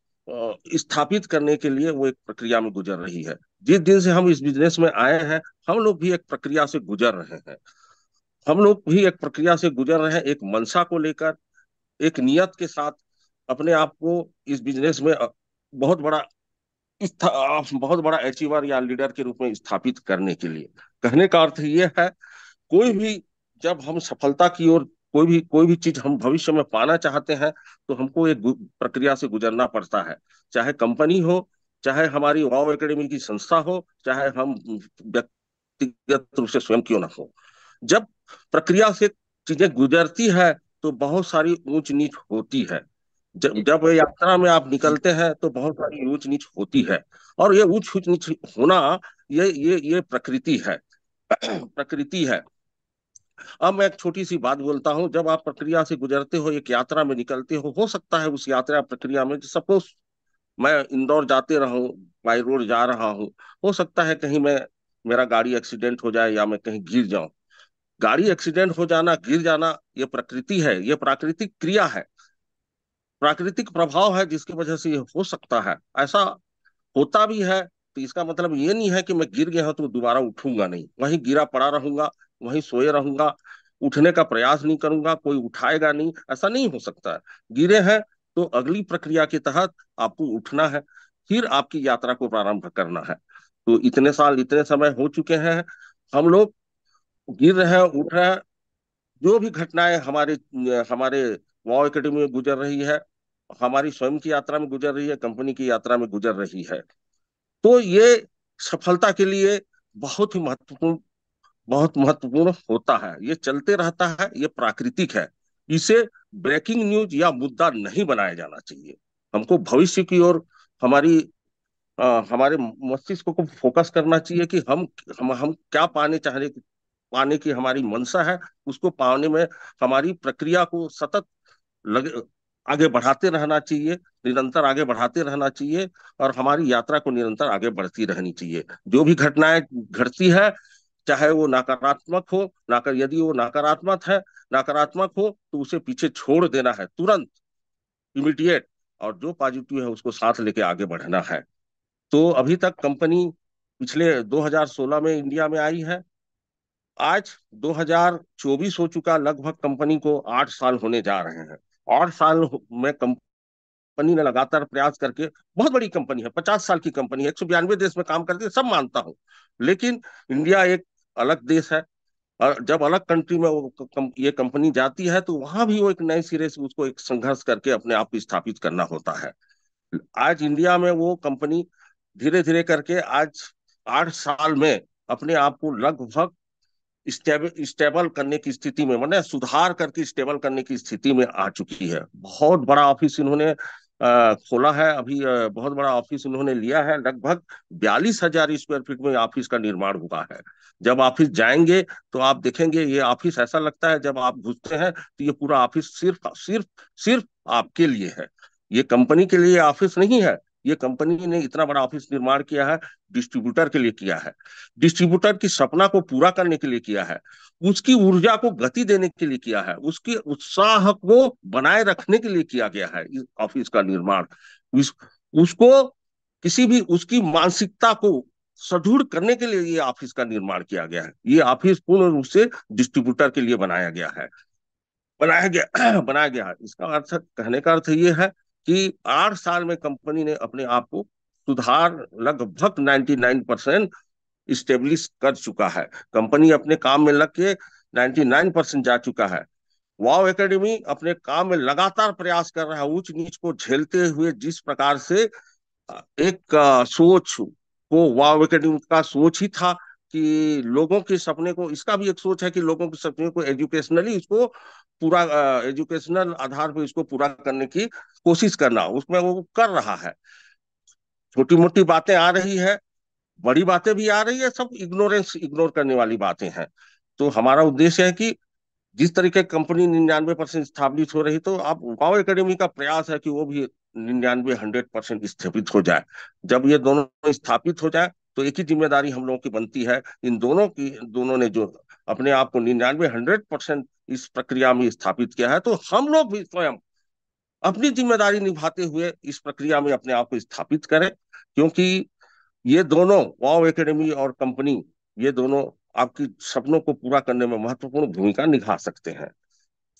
स्थापित करने के लिए वो एक प्रक्रिया में गुजर रही है। जिस दिन से हम इस बिजनेस में आए हैं, हम लोग भी एक प्रक्रिया से गुजर रहे हैं। हम लोग भी एक प्रक्रिया से गुजर रहे हैं, एक मंशा को लेकर, एक नियत के साथ अपने आप को इस बिजनेस में बहुत बड़ा बहुत बड़ा अचीवर या लीडर के रूप में स्थापित करने के लिए। कहने का अर्थ ये है, कोई भी, जब हम सफलता की ओर कोई भी चीज हम भविष्य में पाना चाहते हैं, तो हमको एक प्रक्रिया से गुजरना पड़ता है। चाहे कंपनी हो, चाहे हमारी वाव एकेडमी की संस्था हो, चाहे हम व्यक्तिगत रूप से स्वयं क्यों ना हो। जब प्रक्रिया से चीजें गुजरती है तो बहुत सारी ऊंच नीच होती है। जब जब यात्रा में आप निकलते हैं तो बहुत सारी ऊंच नीच होती है। और ये ऊंच नीच होना, ये प्रकृति है। प्रकृति है। अब मैं एक छोटी सी बात बोलता हूँ, जब आप प्रक्रिया से गुजरते हो, एक यात्रा में निकलते हो सकता है उस यात्रा प्रक्रिया में, सपोज मैं इंदौर जाते रहा हूँ, बाई रोड जा रहा हूँ, हो सकता है कहीं मैं मेरा गाड़ी एक्सीडेंट हो जाए या मैं कहीं गिर जाऊं। गाड़ी एक्सीडेंट हो जाना, गिर जाना, ये प्रकृति है, ये प्राकृतिक क्रिया है, प्राकृतिक प्रभाव है, जिसकी वजह से ये हो सकता है। ऐसा होता भी है तो इसका मतलब ये नहीं है कि मैं गिर गया हूं तो दोबारा उठूंगा नहीं, वहीं गिरा पड़ा रहूंगा, वहीं सोए रहूंगा, उठने का प्रयास नहीं करूंगा, कोई उठाएगा नहीं, ऐसा नहीं हो सकता है। गिरे हैं तो अगली प्रक्रिया के तहत आपको उठना है, फिर आपकी यात्रा को प्रारंभ करना है। तो इतने साल, इतने समय हो चुके हैं, हम लोग गिर रहे हैं, उठ रहे हैं। जो भी घटनाएं हमारे हमारे वॉ एकेडमी में गुजर रही है, हमारी स्वयं की यात्रा में गुजर रही है, कंपनी की यात्रा में गुजर रही है, तो ये सफलता के लिए बहुत ही महत्वपूर्ण, बहुत महत्वपूर्ण होता है। ये चलते रहता है, ये प्राकृतिक है। इसे ब्रेकिंग न्यूज या मुद्दा नहीं बनाया जाना चाहिए। हमको भविष्य की ओर हमारी हमारे मस्तिष्क को फोकस करना चाहिए कि हम क्या पाने की हमारी मंशा है, उसको पाने में हमारी प्रक्रिया को सतत लगे आगे बढ़ाते रहना चाहिए, निरंतर आगे बढ़ाते रहना चाहिए, और हमारी यात्रा को निरंतर आगे बढ़ती रहनी चाहिए। जो भी घटनाएं घटती है, चाहे वो नकारात्मक हो, यदि वो नकारात्मक हो तो उसे पीछे छोड़ देना है तुरंत, इमीडिएट। और जो पॉजिटिव है उसको साथ लेके आगे बढ़ना है। तो अभी तक कंपनी पिछले 2016 में इंडिया में आई है। आज 2024 हो चुका, लगभग कंपनी को 8 साल होने जा रहे हैं। 8 साल में कंपनी ने लगातार प्रयास करके, बहुत बड़ी कंपनी है, 50 साल की कंपनी है, 192 देश में काम करती है, सब मानता हूँ, लेकिन इंडिया एक अलग देश है। और जब अलग कंट्री में ये कंपनी जाती है तो वहां भी वो एक नए सिरे से उसको एक संघर्ष करके अपने आप को स्थापित करना होता है। आज इंडिया में वो कंपनी धीरे धीरे करके आज 8 साल में अपने आप को लगभग स्टेबल करने की स्थिति में, माने सुधार करके स्टेबल करने की स्थिति में आ चुकी है। बहुत बड़ा ऑफिस इन्होंने खोला है अभी, बहुत बड़ा ऑफिस इन्होंने लिया है। लगभग 42,000 स्क्वायर फीट में ऑफिस का निर्माण हुआ है। जब ऑफिस जाएंगे तो आप देखेंगे, ये ऑफिस ऐसा लगता है, जब आप घुसते हैं तो ये पूरा ऑफिस सिर्फ सिर्फ सिर्फ आपके लिए है। ये कंपनी के लिए ऑफिस नहीं है। ये कंपनी ने इतना बड़ा ऑफिस निर्माण किया है, डिस्ट्रीब्यूटर के लिए किया है, डिस्ट्रीब्यूटर की सपना को पूरा करने के लिए किया है, उसकी ऊर्जा को गति देने के लिए किया है, उसके उत्साह को बनाए रखने के लिए किया गया है इस ऑफिस का निर्माण। उसको किसी भी उसकी मानसिकता को सुदृढ़ करने के लिए ये ऑफिस का निर्माण किया गया है। ये ऑफिस पूर्ण रूप से डिस्ट्रीब्यूटर के लिए बनाया गया है, बनाया गया है। इसका अर्थ, कहने का अर्थ ये है कि 8 साल में कंपनी ने अपने आप को सुधार लगभग 99% इस्टेब्लिश कर चुका है। कंपनी अपने काम में लग के 99% जा चुका है। वाव एकेडमी अपने काम में लगातार प्रयास कर रहा है, ऊंच नीच को झेलते हुए। जिस प्रकार से एक सोच को, वाव एकेडमी का सोच ही था कि लोगों के सपने को, इसका भी एक सोच है कि लोगों के सपने को एजुकेशनली इसको पूरा, एजुकेशनल आधार पर इसको पूरा करने की कोशिश करना, उसमें वो कर रहा है। छोटी मोटी बातें आ रही है, बड़ी बातें भी आ रही है, सब इग्नोर करने वाली बातें हैं। तो हमारा उद्देश्य है कि जिस तरीके कंपनी 99% स्थापित हो रही, तो आप वाव एकेडमी का प्रयास है कि वो भी 100% स्थापित हो जाए। जब ये दोनों स्थापित हो जाए तो एक ही जिम्मेदारी हम लोगों की बनती है, इन दोनों ने जो अपने आप को 100% इस प्रक्रिया में स्थापित किया है, तो हम लोग भी स्वयं अपनी जिम्मेदारी निभाते हुए इस प्रक्रिया में अपने आप को स्थापित करें। क्योंकि ये दोनों, वाव एकेडमी और कंपनी, ये दोनों आपकी सपनों को पूरा करने में महत्वपूर्ण भूमिका निभा सकते हैं।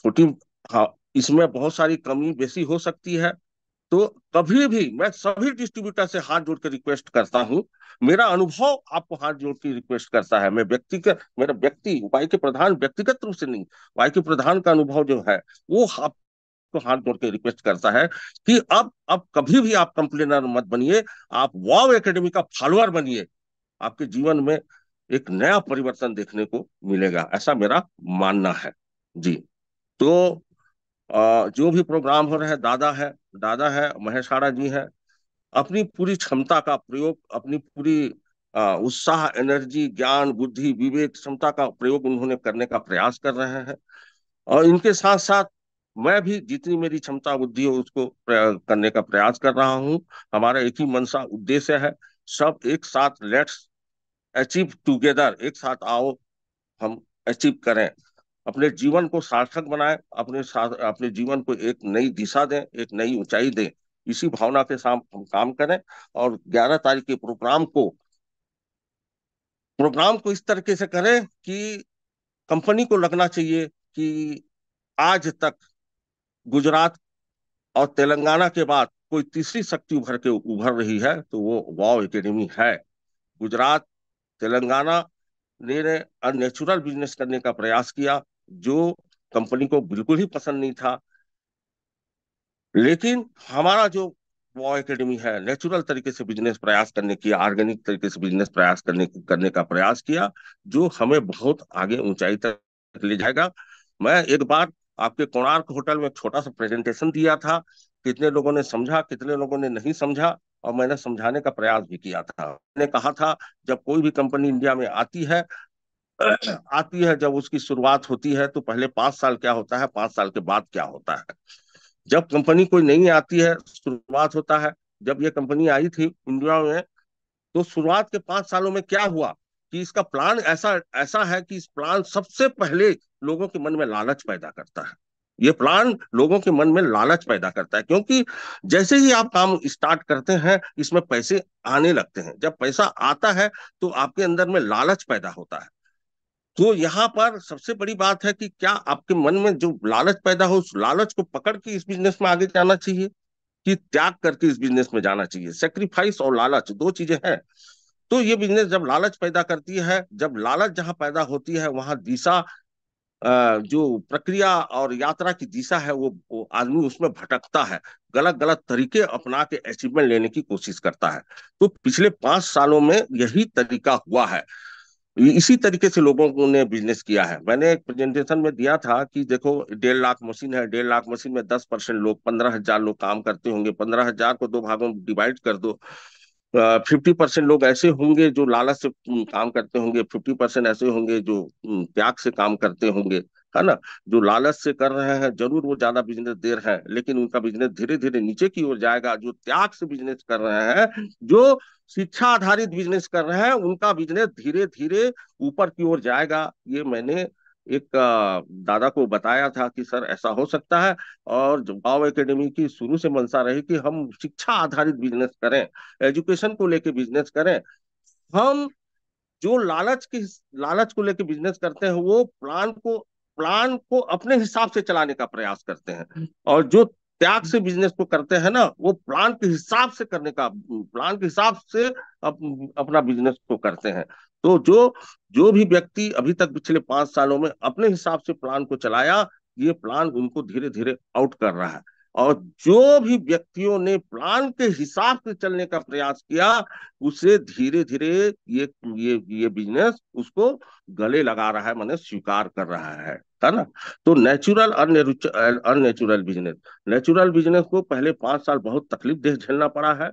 छोटी, हाँ, इसमें बहुत सारी कमी बेसी हो सकती है। तो कभी भी मैं सभी डिस्ट्रीब्यूटर से हाथ जोड़ के रिक्वेस्ट करता हूं, मेरा अनुभव आपको हाथ जोड़ के रिक्वेस्ट करता है, मैं व्यक्तिगत, मेरा व्यक्ति वाई के प्रधान व्यक्तिगत रूप से नहीं, वाई के प्रधान का अनुभव जो है वो आपको हाथ जोड़ के रिक्वेस्ट करता है कि अब कभी भी आप कंप्लेनर मत बनिए, आप वाव एकेडमी का फॉलोअर बनिए। आपके जीवन में एक नया परिवर्तन देखने को मिलेगा, ऐसा मेरा मानना है। जी। तो जो भी प्रोग्राम हो रहे हैं, दादा है, महेशाड़ा जी हैं, अपनी पूरी क्षमता का प्रयोग, अपनी पूरी उत्साह, एनर्जी, ज्ञान, बुद्धि, विवेक, क्षमता का प्रयोग उन्होंने करने का प्रयास कर रहे हैं। और इनके साथ साथ मैं भी जितनी मेरी क्षमता बुद्धि हो उसको करने का प्रयास कर रहा हूँ। हमारा एक ही मनसा उद्देश्य है, सब एक साथ, लेट्स अचीव टुगेदर, एक साथ आओ हम अचीव करें, अपने जीवन को सार्थक बनाएं, अपने साथ अपने जीवन को एक नई दिशा दें, एक नई ऊंचाई दें। इसी भावना के साथ हम काम करें। और 11 तारीख के प्रोग्राम को इस तरीके से करें कि कंपनी को लगना चाहिए कि आज तक गुजरात और तेलंगाना के बाद कोई तीसरी शक्ति उभर रही है तो वो वाव एकेडमी है। गुजरात, तेलंगाना ने अननेचुरल बिजनेस करने का प्रयास किया, जो कंपनी को बिल्कुल ही पसंद नहीं था। लेकिन हमारा जो वॉ एकेडमी है, नेचुरल तरीके से बिजनेस प्रयास करने की, ऑर्गेनिक तरीके से बिजनेस प्रयास करने का प्रयास किया, जो हमें बहुत आगे ऊंचाई तक ले जाएगा। मैं एक बार आपके कोणार्क होटल में एक छोटा सा प्रेजेंटेशन दिया था, कितने लोगों ने समझा, कितने लोगों ने नहीं समझा, और मैंने समझाने का प्रयास भी किया था। मैंने कहा था, जब कोई भी कंपनी इंडिया में आती है, जब उसकी शुरुआत होती है तो पहले 5 साल क्या होता है, 5 साल के बाद क्या होता है। जब कंपनी कोई नहीं आती है, शुरुआत होता है। जब ये कंपनी आई थी इंडिया में, तो शुरुआत के 5 सालों में क्या हुआ कि इसका प्लान ऐसा ऐसा है कि इस प्लान सबसे पहले लोगों के मन में लालच पैदा करता है। ये प्लान लोगों के मन में लालच पैदा करता है, क्योंकि जैसे ही आप काम स्टार्ट करते हैं, इसमें पैसे आने लगते हैं। जब पैसा आता है तो आपके अंदर में लालच पैदा होता है। तो यहाँ पर सबसे बड़ी बात है कि क्या आपके मन में जो लालच पैदा हो, उस लालच को पकड़ के इस बिजनेस में आगे जाना चाहिए कि त्याग करके इस बिजनेस में जाना चाहिए। सेक्रीफाइस और लालच दो चीजें हैं। तो ये बिजनेस जब लालच पैदा करती है, जब लालच जहां पैदा होती है, वहां दिशा, जो प्रक्रिया और यात्रा की दिशा है, वो आदमी उसमें भटकता है, गलत गलत तरीके अपना के अचीवमेंट लेने की कोशिश करता है। तो पिछले 5 सालों में यही तरीका हुआ है। इसी तरीके से लोगों ने बिजनेस किया है। मैंने एक प्रेजेंटेशन में दिया था कि देखो, 1.5 लाख मशीन है, 1.5 लाख मशीन में 10% लोग, 15,000 लोग काम करते होंगे, 15,000 को 2 भागों में डिवाइड कर दो। 50% लोग ऐसे होंगे जो लालच से काम करते होंगे, 50% ऐसे होंगे जो त्याग से काम करते होंगे, है ना। जो लालच से कर रहे हैं, जरूर वो ज्यादा बिजनेस दे रहे हैं, लेकिन उनका बिजनेस धीरे धीरे नीचे की ओर जाएगा। जो त्याग से बिजनेस कर रहे हैं, जो शिक्षा आधारित बिजनेस कर रहे हैं, उनका बिजनेस धीरे धीरे ऊपर की ओर जाएगा। ये मैंने एक दादा को बताया था कि सर ऐसा हो सकता है। और वाव एकेडमी की शुरू से मंशा रही कि हम शिक्षा आधारित बिजनेस करें, एजुकेशन को लेके बिजनेस करें। हम जो लालच को लेके बिजनेस करते हैं, वो प्लान को अपने हिसाब से चलाने का प्रयास करते हैं। और जो त्याग से बिजनेस को करते हैं ना, वो प्लान के हिसाब से अपना बिजनेस को करते हैं। तो जो भी व्यक्ति अभी तक पिछले 5 सालों में अपने हिसाब से प्लान को चलाया, ये प्लान उनको धीरे धीरे आउट कर रहा है। और जो भी व्यक्तियों ने प्लान के हिसाब से चलने का प्रयास किया, उसे धीरे धीरे ये ये बिजनेस उसको गले लगा रहा है, माने स्वीकार कर रहा है ना। तो natural unnatural business, natural business को पहले 5 साल बहुत तकलीफ दे झेलना पड़ा है।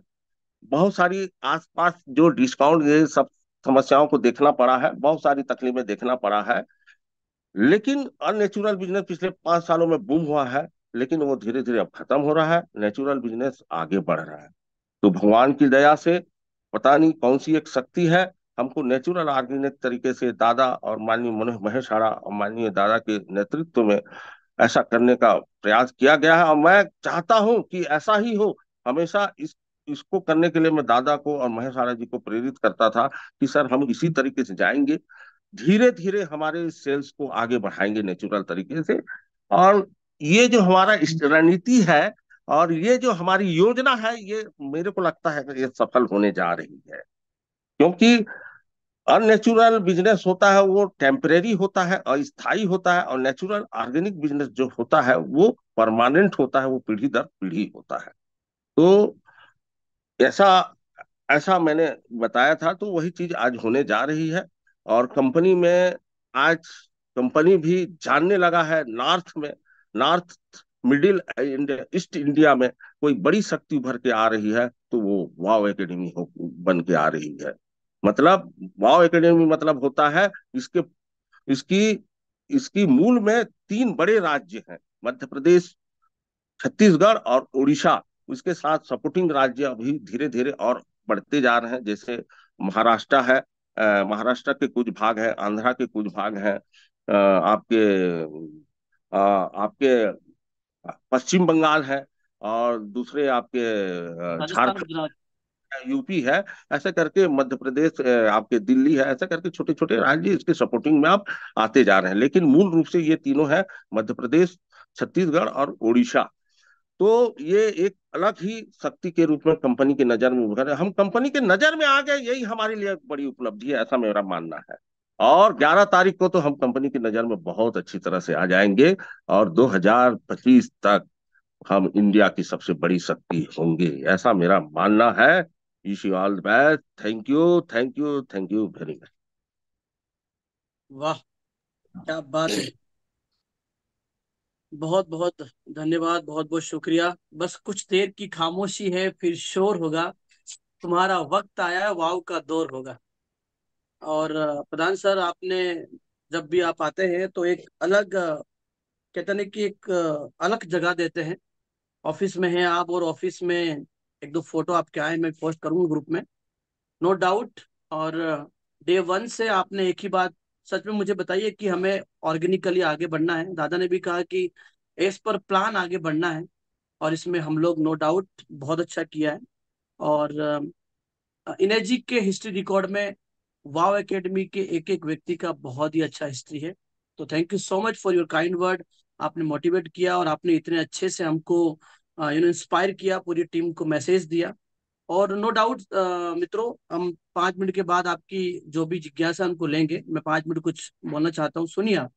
बहुत सारी आसपास जो डिस्काउंट, ये सब समस्याओं को देखना पड़ा है, बहुत सारी तकलीफें देखना पड़ा है। लेकिन अननेचुरल बिजनेस पिछले 5 सालों में बूम हुआ है, लेकिन वो धीरे धीरे अब खत्म हो रहा है, नेचुरल बिजनेस आगे बढ़ रहा है। तो भगवान की दया से, पता नहीं कौन सी एक शक्ति है, हमको नेचुरल ऑर्गेनिक तरीके से दादा और माननीय मनोज महेशाड़ा और माननीय दादा के नेतृत्व में ऐसा करने का प्रयास किया गया है। और मैं चाहता हूं कि ऐसा ही हो, हमेशा इस इसको करने के लिए मैं दादा को और महेश आर्य जी को प्रेरित करता था कि सर हम इसी तरीके से जाएंगे, धीरे धीरे हमारे सेल्स को आगे बढ़ाएंगे नेचुरल तरीके से। और ये जो हमारा रणनीति है और ये जो हमारी योजना है, ये मेरे को लगता है कि ये सफल होने जा रही है। क्योंकि अननेचुरल बिजनेस होता है वो टेम्परेरी होता है, अस्थायी होता है, और नेचुरल ऑर्गेनिक बिजनेस जो होता है वो परमानेंट होता है, वो पीढ़ी दर पीढ़ी होता है। तो ऐसा ऐसा मैंने बताया था, तो वही चीज आज होने जा रही है। और कंपनी में आज कंपनी भी जानने लगा है नॉर्थ में, north middle India, east India में कोई बड़ी शक्ति उभर के आ रही है, तो वो वाव एकेडमी हो बन के आ रही है। मतलब वाव एकेडमी मतलब होता है इसके इसकी इसकी मूल में तीन बड़े राज्य हैं, मध्य प्रदेश, छत्तीसगढ़ और उड़ीसा। उसके साथ सपोर्टिंग राज्य अभी धीरे धीरे और बढ़ते जा रहे हैं, जैसे महाराष्ट्र है, महाराष्ट्र के कुछ भाग हैं, आंध्रा के कुछ भाग हैं, आपके आपके पश्चिम बंगाल है, और दूसरे आपके राजस्थान, झारखंड, गुजरात। यूपी है। ऐसे करके मध्य प्रदेश, आपके दिल्ली है, ऐसे करके छोटे छोटे राज्य इसके सपोर्टिंग में आप आते जा रहे हैं। लेकिन मूल रूप से ये तीनों है, मध्य प्रदेश, छत्तीसगढ़ और उड़ीसा। तो ये एक अलग ही शक्ति के रूप में कंपनी की नजर में उभर, हम कंपनी के नजर में आ गए, यही हमारे लिए एक बड़ी उपलब्धि है, ऐसा मेरा मानना है। और 11 तारीख को तो हम कंपनी की नजर में बहुत अच्छी तरह से आ जाएंगे, और 2025 तक हम इंडिया की सबसे बड़ी शक्ति होंगे, ऐसा मेरा मानना है। Wish you all the best. Thank you, thank you, thank you very much. वाह, क्या बात है। बहुत बहुत धन्यवाद, बहुत बहुत शुक्रिया। बस कुछ देर की खामोशी है, फिर शोर होगा। तुम्हारा वक्त आया है, वाव का दौर होगा। और प्रधान सर, आपने जब भी आप आते हैं तो एक अलग कहते हैं कि एक अलग जगह देते हैं। ऑफिस में हैं आप, और ऑफिस में एक दो फोटो आपके आए, मैं पोस्ट करूंगा ग्रुप में, नो डाउट। और डे वन से आपने एक ही बात सच में मुझे बताइए कि हमें ऑर्गेनिकली आगे बढ़ना है। दादा ने भी कहा कि एज पर प्लान आगे बढ़ना है, और इसमें हम लोग नो डाउट बहुत अच्छा किया है। और इनर्जी के हिस्ट्री रिकॉर्ड में वाव एकेडमी के एक एक व्यक्ति का बहुत ही अच्छा हिस्ट्री है। तो thank you so much for your kind word. आपने मोटिवेट किया, और आपने इतने अच्छे से हमको इंस्पायर किया, पूरी टीम को मैसेज दिया। और नो डाउट मित्रों, हम 5 मिनट के बाद आपकी जो भी जिज्ञासा हमको लेंगे। मैं 5 मिनट कुछ बोलना चाहता हूँ, सुनिए आप।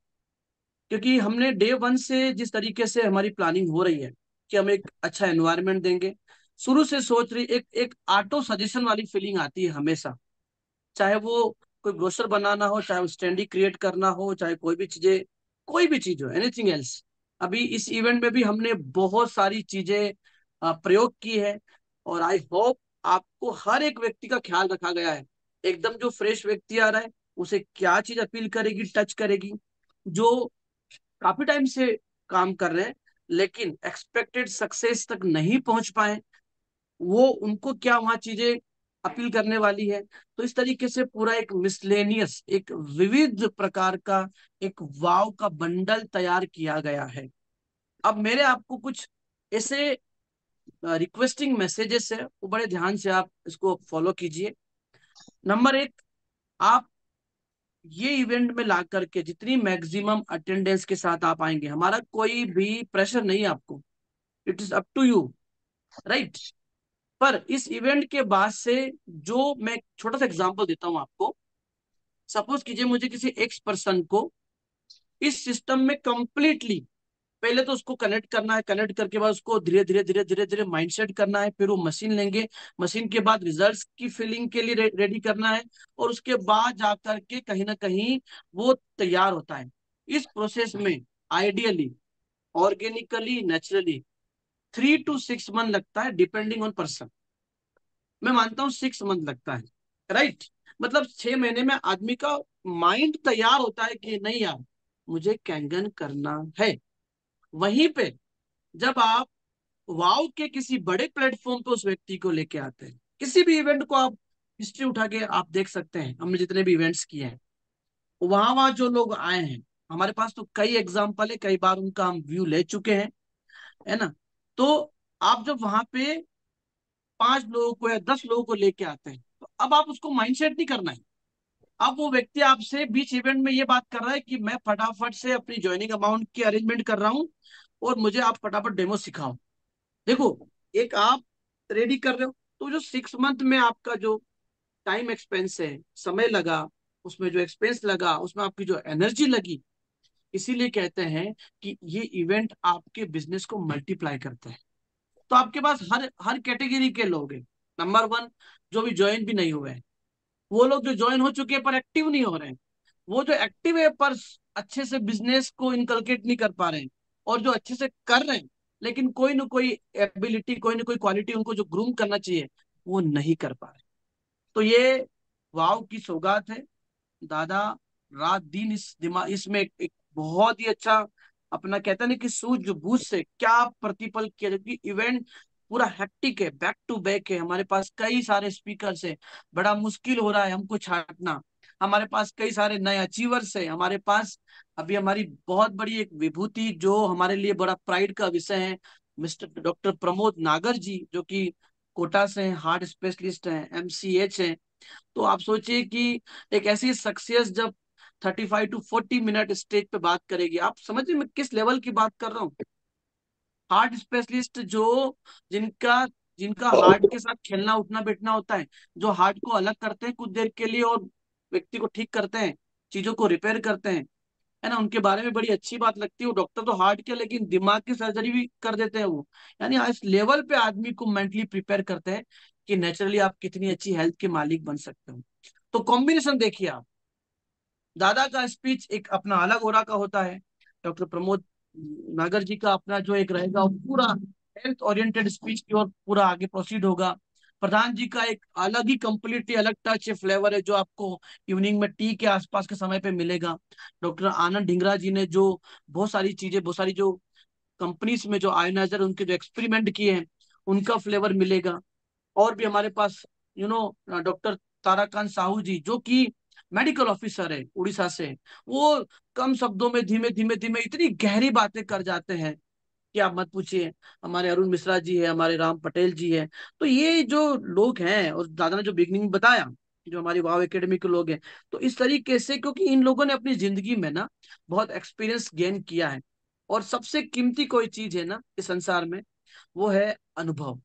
क्योंकि हमने डे वन से जिस तरीके से हमारी प्लानिंग हो रही है कि हम एक अच्छा एनवायरनमेंट देंगे, शुरू से सोच रही, एक एक ऑटो सजेशन वाली फीलिंग आती है हमेशा। चाहे वो कोई ब्रोशर बनाना हो, चाहे वो स्टैंडी क्रिएट करना हो, चाहे कोई भी चीज हो, एनीथिंग एल्स। अभी इस इवेंट में भी हमने बहुत सारी चीजें प्रयोग की है। और आई होप आपको हर एक व्यक्ति का ख्याल रखा गया है। एकदम जो फ्रेश व्यक्ति आ रहा है, उसे क्या चीज अपील करेगी, टच करेगी। जो काफी टाइम से काम कर रहे हैं लेकिन एक्सपेक्टेड सक्सेस तक नहीं पहुंच पाए, वो उनको क्या वहां चीजें अपील करने वाली है। तो इस तरीके से पूरा एक मिसलेनियस, एक विविध प्रकार का एक वाव का बंडल तैयार किया गया है। अब मेरे आपको कुछ ऐसे रिक्वेस्टिंग मैसेजेस है, वो बड़े ध्यान से आप इसको फॉलो कीजिए। नंबर एक, आप ये इवेंट में ला करके जितनी मैक्सिमम अटेंडेंस के साथ आप आएंगे, हमारा कोई भी प्रेशर नहीं है आपको, it is up to you, right. पर इस इवेंट के बाद से, जो मैं छोटा सा एग्जांपल देता हूं आपको। सपोज कीजिए मुझे किसी एक्स पर्सन को इस सिस्टम में कंप्लीटली, पहले तो उसको कनेक्ट करना है, कनेक्ट करके बाद उसको धीरे धीरे धीरे धीरे धीरे माइंडसेट करना है, फिर वो मशीन लेंगे, मशीन के बाद रिजल्ट्स की फिलिंग के लिए रेडी करना है, और उसके बाद जाकर के कहीं ना कहीं वो तैयार होता है। इस प्रोसेस में ideally, organically, naturally 3 to 6 month लगता है, डिपेंडिंग ऑन पर्सन। मैं मानता हूँ 6 मंथ लगता है, राइट। मतलब 6 महीने में आदमी का माइंड तैयार होता है कि नहीं यार, मुझे कैंगन करना है। वहीं पे जब आप वाव के किसी बड़े प्लेटफॉर्म पे उस व्यक्ति को लेके आते हैं, किसी भी इवेंट को आप हिस्ट्री उठा के आप देख सकते हैं, हमने जितने भी इवेंट्स किए हैं, वहां वहां जो लोग आए हैं, हमारे पास तो कई एग्जाम्पल है, कई बार उनका हम व्यू ले चुके हैं, है ना। तो आप जब वहां पे 5 लोगों को या 10 लोगों को लेके आते हैं, तो अब आप उसको माइंडसेट नहीं करना है। अब वो व्यक्ति आपसे बीच इवेंट में ये बात कर रहा है कि मैं फटाफट से अपनी ज्वाइनिंग अमाउंट की अरेंजमेंट कर रहा हूँ और मुझे आप फटाफट डेमो सिखाओ। देखो, एक आप रेडी कर रहे हो, तो जो 6 मंथ में आपका जो टाइम एक्सपेंस है, समय लगा, उसमें जो एक्सपेंस लगा, उसमें आपकी जो एनर्जी लगी, इसीलिए कहते हैं कि ये इवेंट आपके बिजनेस को मल्टीप्लाई करता है। तो आपके पास हर हर कैटेगरी के लोग हैं। नंबर वन, जो भी ज्वाइन भी नहीं हुए हैं, वो लोग जो ज्वाइन हो चुके हैं पर एक्टिव नहीं हो रहे हैं, वो जो एक्टिव है पर अच्छे से बिजनेस को इनकलकेट नहीं कर पा रहे हैं, और जो अच्छे से कर रहे हैं लेकिन कोई ना कोई एबिलिटी, कोई ना कोई क्वालिटी उनको जो ग्रूम करना चाहिए वो नहीं कर पा रहे। तो ये वाव की सौगात है। दादा रात दिन इस दिमाग इसमें एक बहुत ही अच्छा अपना कहता नहीं कि सूझबूझ से क्या प्रतिपल किया, जबकि इवेंट पूरा हेक्टिक है, बैक टू बैक है, हमारे पास कई सारे स्पीकर्स है, बड़ा मुश्किल हो रहा है हमको छाटना। हमारे पास कई सारे नए अचीवर्स है, हमारे पास अभी हमारी बहुत बड़ी एक विभूति जो हमारे लिए बड़ा प्राइड का विषय है, मिस्टर डॉक्टर प्रमोद नागर जी, जो कि कोटा से हैं, हार्ट स्पेशलिस्ट हैं, एमसीएच हैं। तो आप सोचिए कि एक ऐसी सक्सेस जब 35 to 40 मिनट स्टेज पे बात करेगी, आप समझिए मैं किस लेवल की बात कर रहा हूँ। हार्ट स्पेशलिस्ट जो जिनका जिनका हार्ट के साथ खेलना उठना बैठना होता है, जो हार्ट को अलग करते हैं कुछ देर के लिए और व्यक्ति को ठीक करते हैं, चीजों को रिपेयर करते हैं, है ना, उनके बारे में बड़ी अच्छी बात लगती है। वो डॉक्टर तो हार्ट के लेकिन दिमाग की सर्जरी भी कर देते हैं वो। यानी इस लेवल पे आदमी को मेंटली प्रिपेयर करते हैं कि नेचुरली आप कितनी अच्छी हेल्थ के मालिक बन सकते हो। तो कॉम्बिनेशन देखिए आप, दादा का स्पीच एक अपना अलग ओरा का होता है, डॉक्टर प्रमोद नागर जी का अपना जो एक रहेगा वो पूरा हेल्थ ओरिएंटेड स्पीच की ओर पूरा आगे प्रोसीड होगा। प्रधान जी का एक अलग ही कंप्लीटली अलग टच फ्लेवर है जो आपको इवनिंग में टी के आसपास के समय पे मिलेगा। डॉक्टर आनंद ढिंगरा जी ने जो बहुत सारी चीजें, बहुत सारी जो कंपनीज में जो आयोनाइजर उनके जो एक्सपेरिमेंट किए हैं उनका फ्लेवर मिलेगा। और भी हमारे पास डॉक्टर ताराकांत साहू जी जो कि मेडिकल ऑफिसर है, उड़ीसा से। वो कम शब्दों में धीमे धीमे धीमे इतनी गहरी बातें कर जाते हैं कि आप मत पूछिए। हमारे अरुण मिश्रा जी है, हमारे राम पटेल जी है। तो ये जो लोग हैं, और दादा ने जो बिगनिंग में बताया, जो हमारी वाव एकेडमी के लोग हैं, तो इस तरीके से क्योंकि इन लोगों ने अपनी जिंदगी में ना बहुत एक्सपीरियंस गेन किया है, और सबसे कीमती कोई चीज है ना इस संसार में, वो है अनुभव।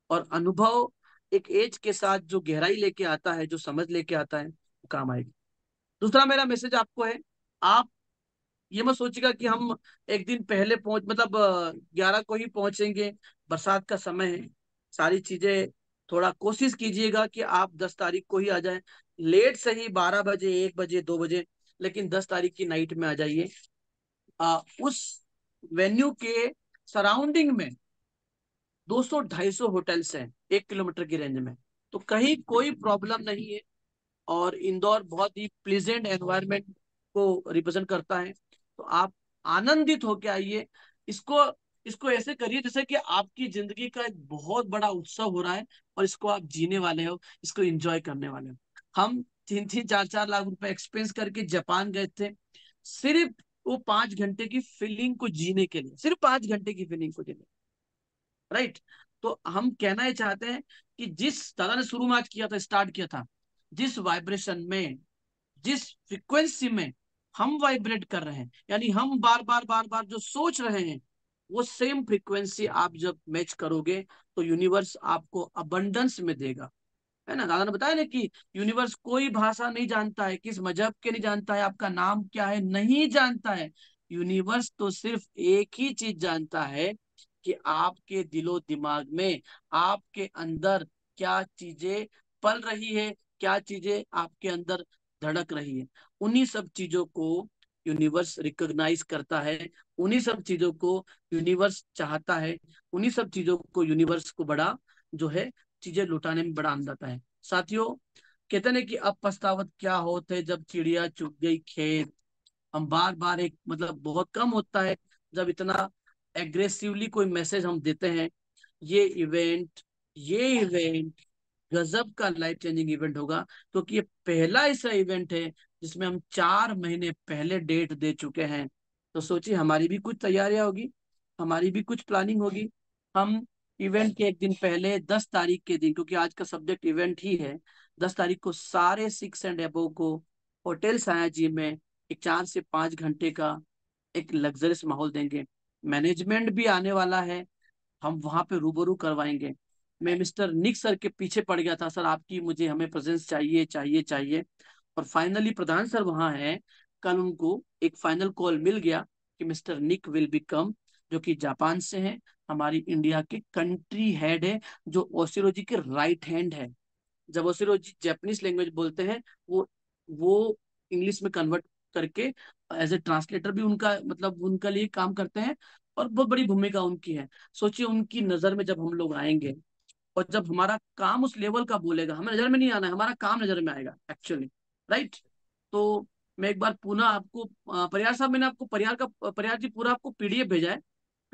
और अनुभव एक एज के साथ जो गहराई लेके आता है, जो समझ लेके आता है, वो काम आएगी। दूसरा मेरा मैसेज आपको है, आप ये मत सोचिएगा कि हम एक दिन पहले पहुंच मतलब 11 को ही पहुंचेंगे, बरसात का समय है, सारी चीजें थोड़ा कोशिश कीजिएगा कि आप 10 तारीख को ही आ जाएं। लेट से ही 12 बजे, 1 बजे, 2 बजे, लेकिन 10 तारीख की नाइट में आ जाइए। उस वेन्यू के सराउंडिंग में 200-250 होटल्स हैं 1 किलोमीटर की रेंज में, तो कहीं कोई प्रॉब्लम नहीं है। और इंदौर बहुत ही प्लीजेंट एनवायरनमेंट को रिप्रेजेंट करता है। तो आप आनंदित होके आइए। इसको इसको ऐसे करिए जैसे कि आपकी जिंदगी का एक बहुत बड़ा उत्सव हो रहा है, और इसको आप जीने वाले हो, इसको एंजॉय करने वाले हो। हम 3-3, 4-4 लाख रुपए एक्सपेंस करके जापान गए थे, सिर्फ वो 5 घंटे की फीलिंग को जीने के लिए, सिर्फ 5 घंटे की फीलिंग को जीने, राइट। तो हम कहना ये चाहते हैं कि जिस दादा ने शुरू में आज किया था, स्टार्ट किया था, जिस वाइब्रेशन में, जिस फ्रिक्वेंसी में हम वाइब्रेट कर रहे हैं, यानी हम बार बार बार बार जो सोच रहे हैं, वो सेम फ्रिक्वेंसी आप जब मैच करोगे तो यूनिवर्स आपको अबंडेंस में देगा। है ना, दादा ने बताया ना कि यूनिवर्स कोई भाषा नहीं जानता है, किस मजहब के नहीं जानता है, आपका नाम क्या है नहीं जानता है। यूनिवर्स तो सिर्फ एक ही चीज जानता है कि आपके दिलो दिमाग में, आपके अंदर क्या चीजें पल रही है, क्या चीजें आपके अंदर धड़क रही है। उन्हीं सब चीजों को यूनिवर्स रिकॉग्नाइज करता है, उन्हीं सब चीजों को यूनिवर्स चाहता है, उन्हीं सब चीजों को यूनिवर्स को बड़ा जो है चीजें लुटाने में बड़ा आनंद आता है। साथियों, कहते हैं कि अब पछतावत क्या होते जब चिड़िया चुग गई खेत। हम बार बार एक मतलब बहुत कम होता है जब इतना एग्रेसिवली कोई मैसेज हम देते हैं। ये इवेंट गजब का लाइफ चेंजिंग इवेंट होगा, क्योंकि ये पहला ऐसा इवेंट है जिसमें हम 4 महीने पहले डेट दे चुके हैं। तो सोचिए हमारी भी कुछ तैयारियां होगी, हमारी भी कुछ प्लानिंग होगी। हम इवेंट के एक दिन पहले 10 तारीख के दिन, क्योंकि आज का सब्जेक्ट इवेंट ही है, 10 तारीख को सारे 6 एंड अबव को होटल सयाजी में एक 4 से 5 घंटे का एक लग्जरियस माहौल देंगे। मैनेजमेंट भी आने वाला है, हम वहां पे रूबरू करवाएंगे। मैं मिस्टर निक सर के पीछे पड़ गया था, सर आपकी मुझे हमें प्रेजेंस चाहिए चाहिए चाहिए, और फाइनली प्रधान सर वहां हैं। कल उनको एक फाइनल कॉल मिल गया कि मिस्टर निक विल बी कम, जो कि जापान से हैं, हमारी इंडिया के कंट्री हेड है, जो ओशिरो जी के राइट हैंड है। जब ओशिरो जी जापानीज लैंग्वेज बोलते हैं, वो इंग्लिश में कन्वर्ट करके एज ए ट्रांसलेटर भी उनका मतलब उनका लिए काम करते हैं, और बहुत बड़ी भूमिका उनकी है। सोचिए उनकी नजर में जब हम लोग आएंगे, और जब हमारा काम उस लेवल का बोलेगा, हमें नजर में नहीं आना है, हमारा काम नजर में आएगा एक्चुअली, राइट। तो मैं एक बार पुनः आपको परिहार साहब, मैंने आपको परिहार जी पूरा आपको पीडीएफ भेजा है,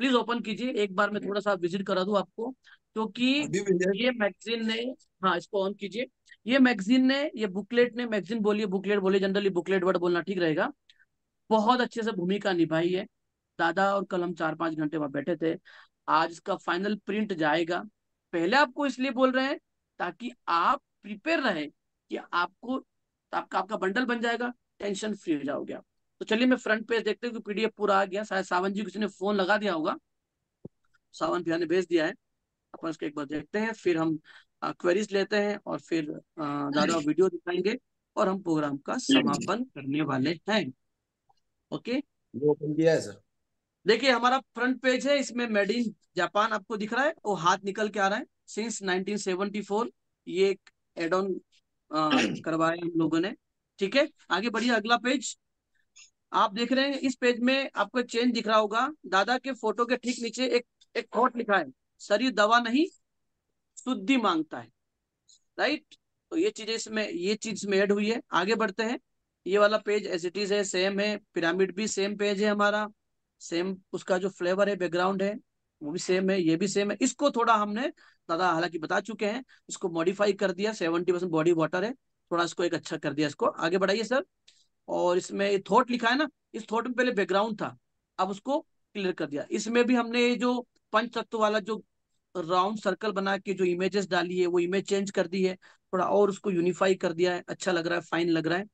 प्लीज ओपन कीजिए एक बार, मैं थोड़ा सा विजिट करा दूं आपको, क्योंकि अभी विजय। ये मैगजीन ने, हाँ इसको ऑन कीजिए, ये मैगजीन ने, ये बुकलेट ने, मैगजीन बोलिए बुकलेट बोलिए, जनरली बुकलेट वर्ड बोलना ठीक रहेगा, बहुत अच्छे से भूमिका निभाई है। दादा और कल हम 4-5 घंटे वहां बैठे थे। आज इसका फाइनल प्रिंट जाएगा। पहले आपको इसलिए बोल रहे हैं ताकि आप प्रिपेयर रहे कि आपका आपका बंडल बन जाएगा, टेंशन फ्री हो जाओगे आप। तो चलिए मैं फ्रंट पेज देखते हैं कि पीडीएफ पूरा आ गया, शायद सावन जी को किसी ने फोन लगा दिया होगा, सावन भैया ने भेज दिया है। अपन इसको एक बार देखते हैं, फिर हम क्वेरीज लेते हैं, और फिर दादा वीडियो दिखाएंगे, और हम प्रोग्राम का समापन करने वाले हैं। ओके, वो ओपन किया है सर। देखिए हमारा फ्रंट पेज है, इसमें मेड इन जापान आपको दिख रहा है, वो हाथ निकल के आ रहा है, सिंस 1974 ये एक एड ऑन करवाया हम लोगों ने। ठीक है, आगे बढ़िए, अगला पेज आप देख रहे हैं। इस पेज में आपको एक चेंज दिख रहा होगा, दादा के फोटो के ठीक नीचे एक एक कोट लिखा है, शरीर दवा नहीं शुद्धि मांगता है, राइट। तो ये चीज में ऐड हुई है। आगे बढ़ते हैं, ये वाला पेज एज इट इज है, सेम है, पिरामिड भी सेम पेज है हमारा, सेम उसका जो फ्लेवर है, बैकग्राउंड है, वो भी सेम है, ये भी सेम है। इसको थोड़ा हमने दादा हालांकि बता चुके हैं, इसको मॉडिफाई कर दिया, 70% बॉडी वाटर है, थोड़ा इसको एक अच्छा कर दिया इसको। आगे बढ़ाइए सर। और इसमें ये थॉट लिखा है ना, इस थॉट में पहले बैकग्राउंड था, अब उसको क्लियर कर दिया। इसमें भी हमने ये जो पंच तत्व वाला जो राउंड सर्कल बना के जो इमेजेस डाली है, वो इमेज चेंज कर दी है, थोड़ा और उसको यूनिफाई कर दिया है, अच्छा लग रहा है, फाइन लग रहा है।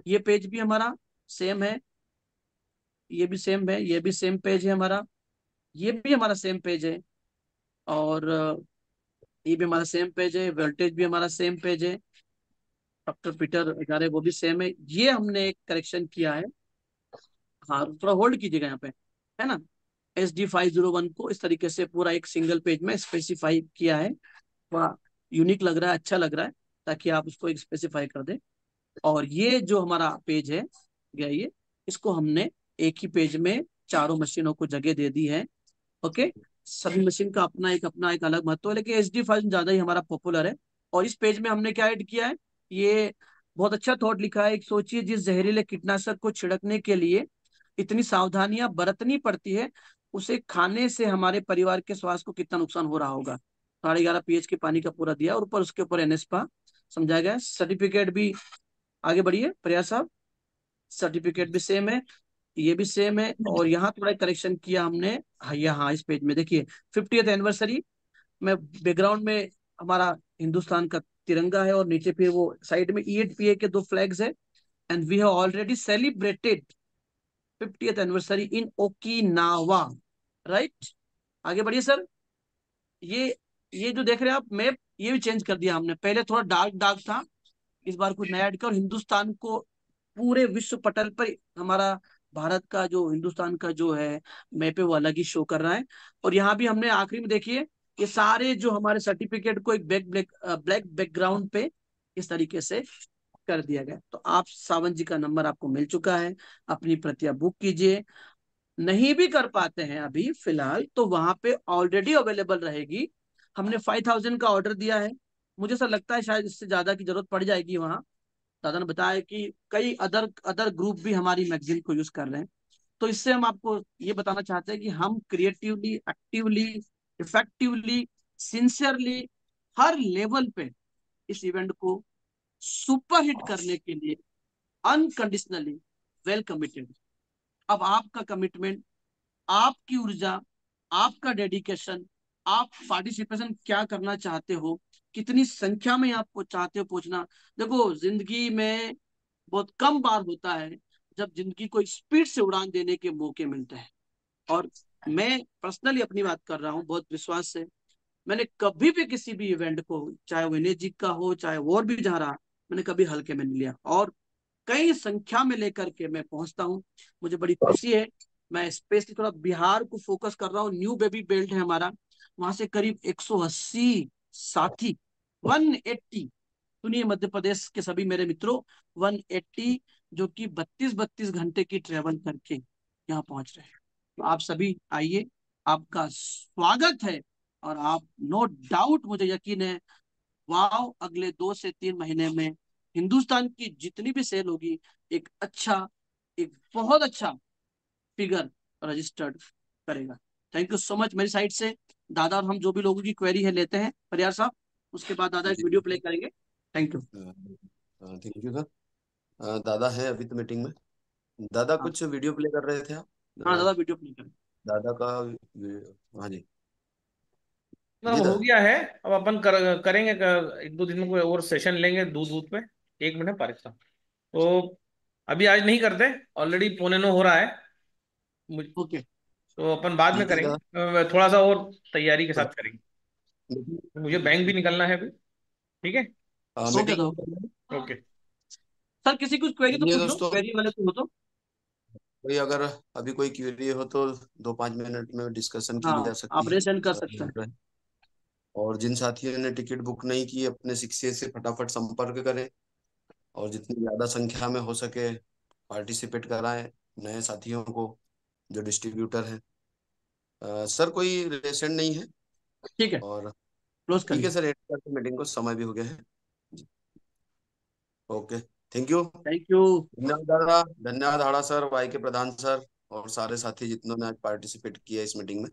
ये पेज भी हमारा सेम है, ये भी सेम है, ये भी सेम पेज है हमारा, ये भी हमारा सेम पेज है, और ये भी हमारा सेम पेज है, वोल्टेज भी हमारा सेम पेज है, डॉक्टर पीटर हजारे वो भी सेम है। ये हमने एक करेक्शन किया है, हाँ थोड़ा होल्ड कीजिएगा यहाँ पे, है ना। SD 501 को इस तरीके से पूरा एक सिंगल पेज में स्पेसिफाई किया है, थोड़ा यूनिक लग रहा है, अच्छा लग रहा है, ताकि आप उसको एक स्पेसिफाई कर दें। और ये जो हमारा पेज है गया, ये इसको हमने एक ही पेज में चारों मशीनों को जगह दे दी है। ओके, सभी मशीन का अपना एक अलग महत्व है, लेकिन SD 5 ज्यादा ही हमारा पॉपुलर है। और इस पेज में हमने क्या ऐड किया है, ये बहुत अच्छा थॉट लिखा है। एक सोचिए, जिस जहरीले कीटनाशक को छिड़कने के लिए इतनी सावधानियां बरतनी पड़ती है, उसे खाने से हमारे परिवार के स्वास्थ्य को कितना नुकसान हो रहा होगा। 11.5 pH के पानी का पूरा दिया, और ऊपर उसके ऊपर NSPA समझाया गया। सर्टिफिकेट भी, आगे बढ़िए प्रयास साहब, सर्टिफिकेट भी सेम है, ये भी सेम है। और यहाँ थोड़ा करेक्शन किया हमने, हाँ यहाँ इस पेज में देखिए, 50th एनिवर्सरी में बैकग्राउंड में हमारा हिंदुस्तान का तिरंगा है, और नीचे फिर वो साइड में E8PA के 2 फ्लैग्स है। And we have already celebrated 50th anniversary in Okinawa, right. आगे बढ़िए सर। ये ये जो देख रहे हैं आप मैप, ये भी चेंज कर दिया हमने, पहले थोड़ा डार्क डार्क था, इस बार कुछ नया ऐड कर, हिंदुस्तान को पूरे विश्व पटल पर हमारा भारत का जो हिंदुस्तान का जो है मैप है, वो अलग ही शो कर रहा है। और यहाँ भी हमने आखिरी में देखिए, ये सारे जो हमारे सर्टिफिकेट को एक ब्लैक बैकग्राउंड पे इस तरीके से कर दिया गया। तो आप सावन जी का नंबर आपको मिल चुका है, अपनी प्रतियां बुक कीजिए। नहीं भी कर पाते हैं अभी फिलहाल, तो वहां पे ऑलरेडी अवेलेबल रहेगी। हमने 5000 का ऑर्डर दिया है, मुझे सर लगता है शायद इससे ज्यादा की जरूरत पड़ जाएगी वहां। दादा ने बताया कि कई अदर अदर ग्रुप भी हमारी मैगजीन को यूज कर रहे हैं। तो इससे हम आपको ये बताना चाहते हैं कि हम क्रिएटिवली, एक्टिवली, इफेक्टिवली, सिंसियरली, हर लेवल पे इस इवेंट को सुपर हिट करने के लिए अनकंडीशनली वेल कमिटेड। अब आपका कमिटमेंट, आपकी ऊर्जा, आपका डेडिकेशन आप पार्टिसिपेशन क्या करना चाहते हो, कितनी संख्या में आप चाहते हो पहुंचना। देखो जिंदगी में बहुत कम बार होता है जब जिंदगी को स्पीड से उड़ान देने के मौके मिलते हैं। और मैं पर्सनली अपनी बात कर रहा हूँ बहुत विश्वास से, मैंने कभी भी किसी भी इवेंट को, चाहे वो जी का हो चाहे वो और भी जहाँ रहा, मैंने कभी हल्के में नहीं लिया और कई संख्या में लेकर के मैं पहुंचता हूँ। मुझे बड़ी खुशी है। मैं स्पेशली थोड़ा बिहार को फोकस कर रहा हूँ। न्यू बेबी बेल्ट है हमारा, वहां से करीब 180 साथी, 180, सुनिए मध्य प्रदेश के सभी मेरे मित्रों, 180 जो कि 32-32 घंटे की ट्रेवल करके यहाँ पहुंच रहे हैं। तो आप सभी आइए, आपका स्वागत है। और आप नो डाउट, मुझे यकीन है, वाव अगले 2 से 3 महीने में हिंदुस्तान की जितनी भी सेल होगी, एक अच्छा, एक बहुत अच्छा फिगर रजिस्टर्ड करेगा। थैंक यू सो मच मेरी साइड से। दादा और हम जो भी लोगों की क्वेरी है लेते हैं परियार साहब, उसके बाद दादा एक जी वीडियो प्ले करेंगे। Thank you. Thank you sir. दादा है अभी तो मीटिंग में। दादा हाँ कुछ वीडियो प्ले कर रहे थे आप? हाँ अ, दादा वीडियो प्ले करें। दादा का हाँ जी। ना जी हो दादा। गया है। अब अपन करेंगे 1-2 दिन में कोई और सेशन लेंगे दूध दूध पे। 1 मिनट पारिक साहब। तो अभी आज नहीं करते, ऑलरेडी 8:45 हो रहा है। ओके। तो अपन बाद में ठीक है करेंगे, दादा। थोड़ा सा और तैयारी के पर साथ करेंगे। मुझे बैंक भी मीटिंग निकलना है अभी। ठीक है। ओके तो ओके। सर किसी कुछ क्वेरी तो चलिए पूछ लो, दोस्तों, क्वेरी वाले को हो तो। कोई अगर अभी कोई क्यूरी हो तो 2-5 मिनट में डिस्कशन की हाँ जा सकती आप है। रेस एंड कर सर सकते हैं। बोल रहे हैं। और जिन साथियों ने टिकट बुक नहीं की, अपने शिक्षक से फटाफट संपर्क करें और जितनी ज्यादा संख्या में हो सके पार्टिसिपेट कराएं नए साथियों को जो डिस्ट्रीब्यूटर हैं। सर कोई रेसेंट नहीं है। ठीक है, और क्लोज ठीक है करिए। सर, एंड करते मीटिंग को, समय भी हो गया है। Okay. Thank you. Thank you. धन्यवाद दादा, धन्यवाद हाड़ा sir, Y K Pradhan sir और सारे साथी जितनों ने आज पार्टिसिपेट किया इस मीटिंग में।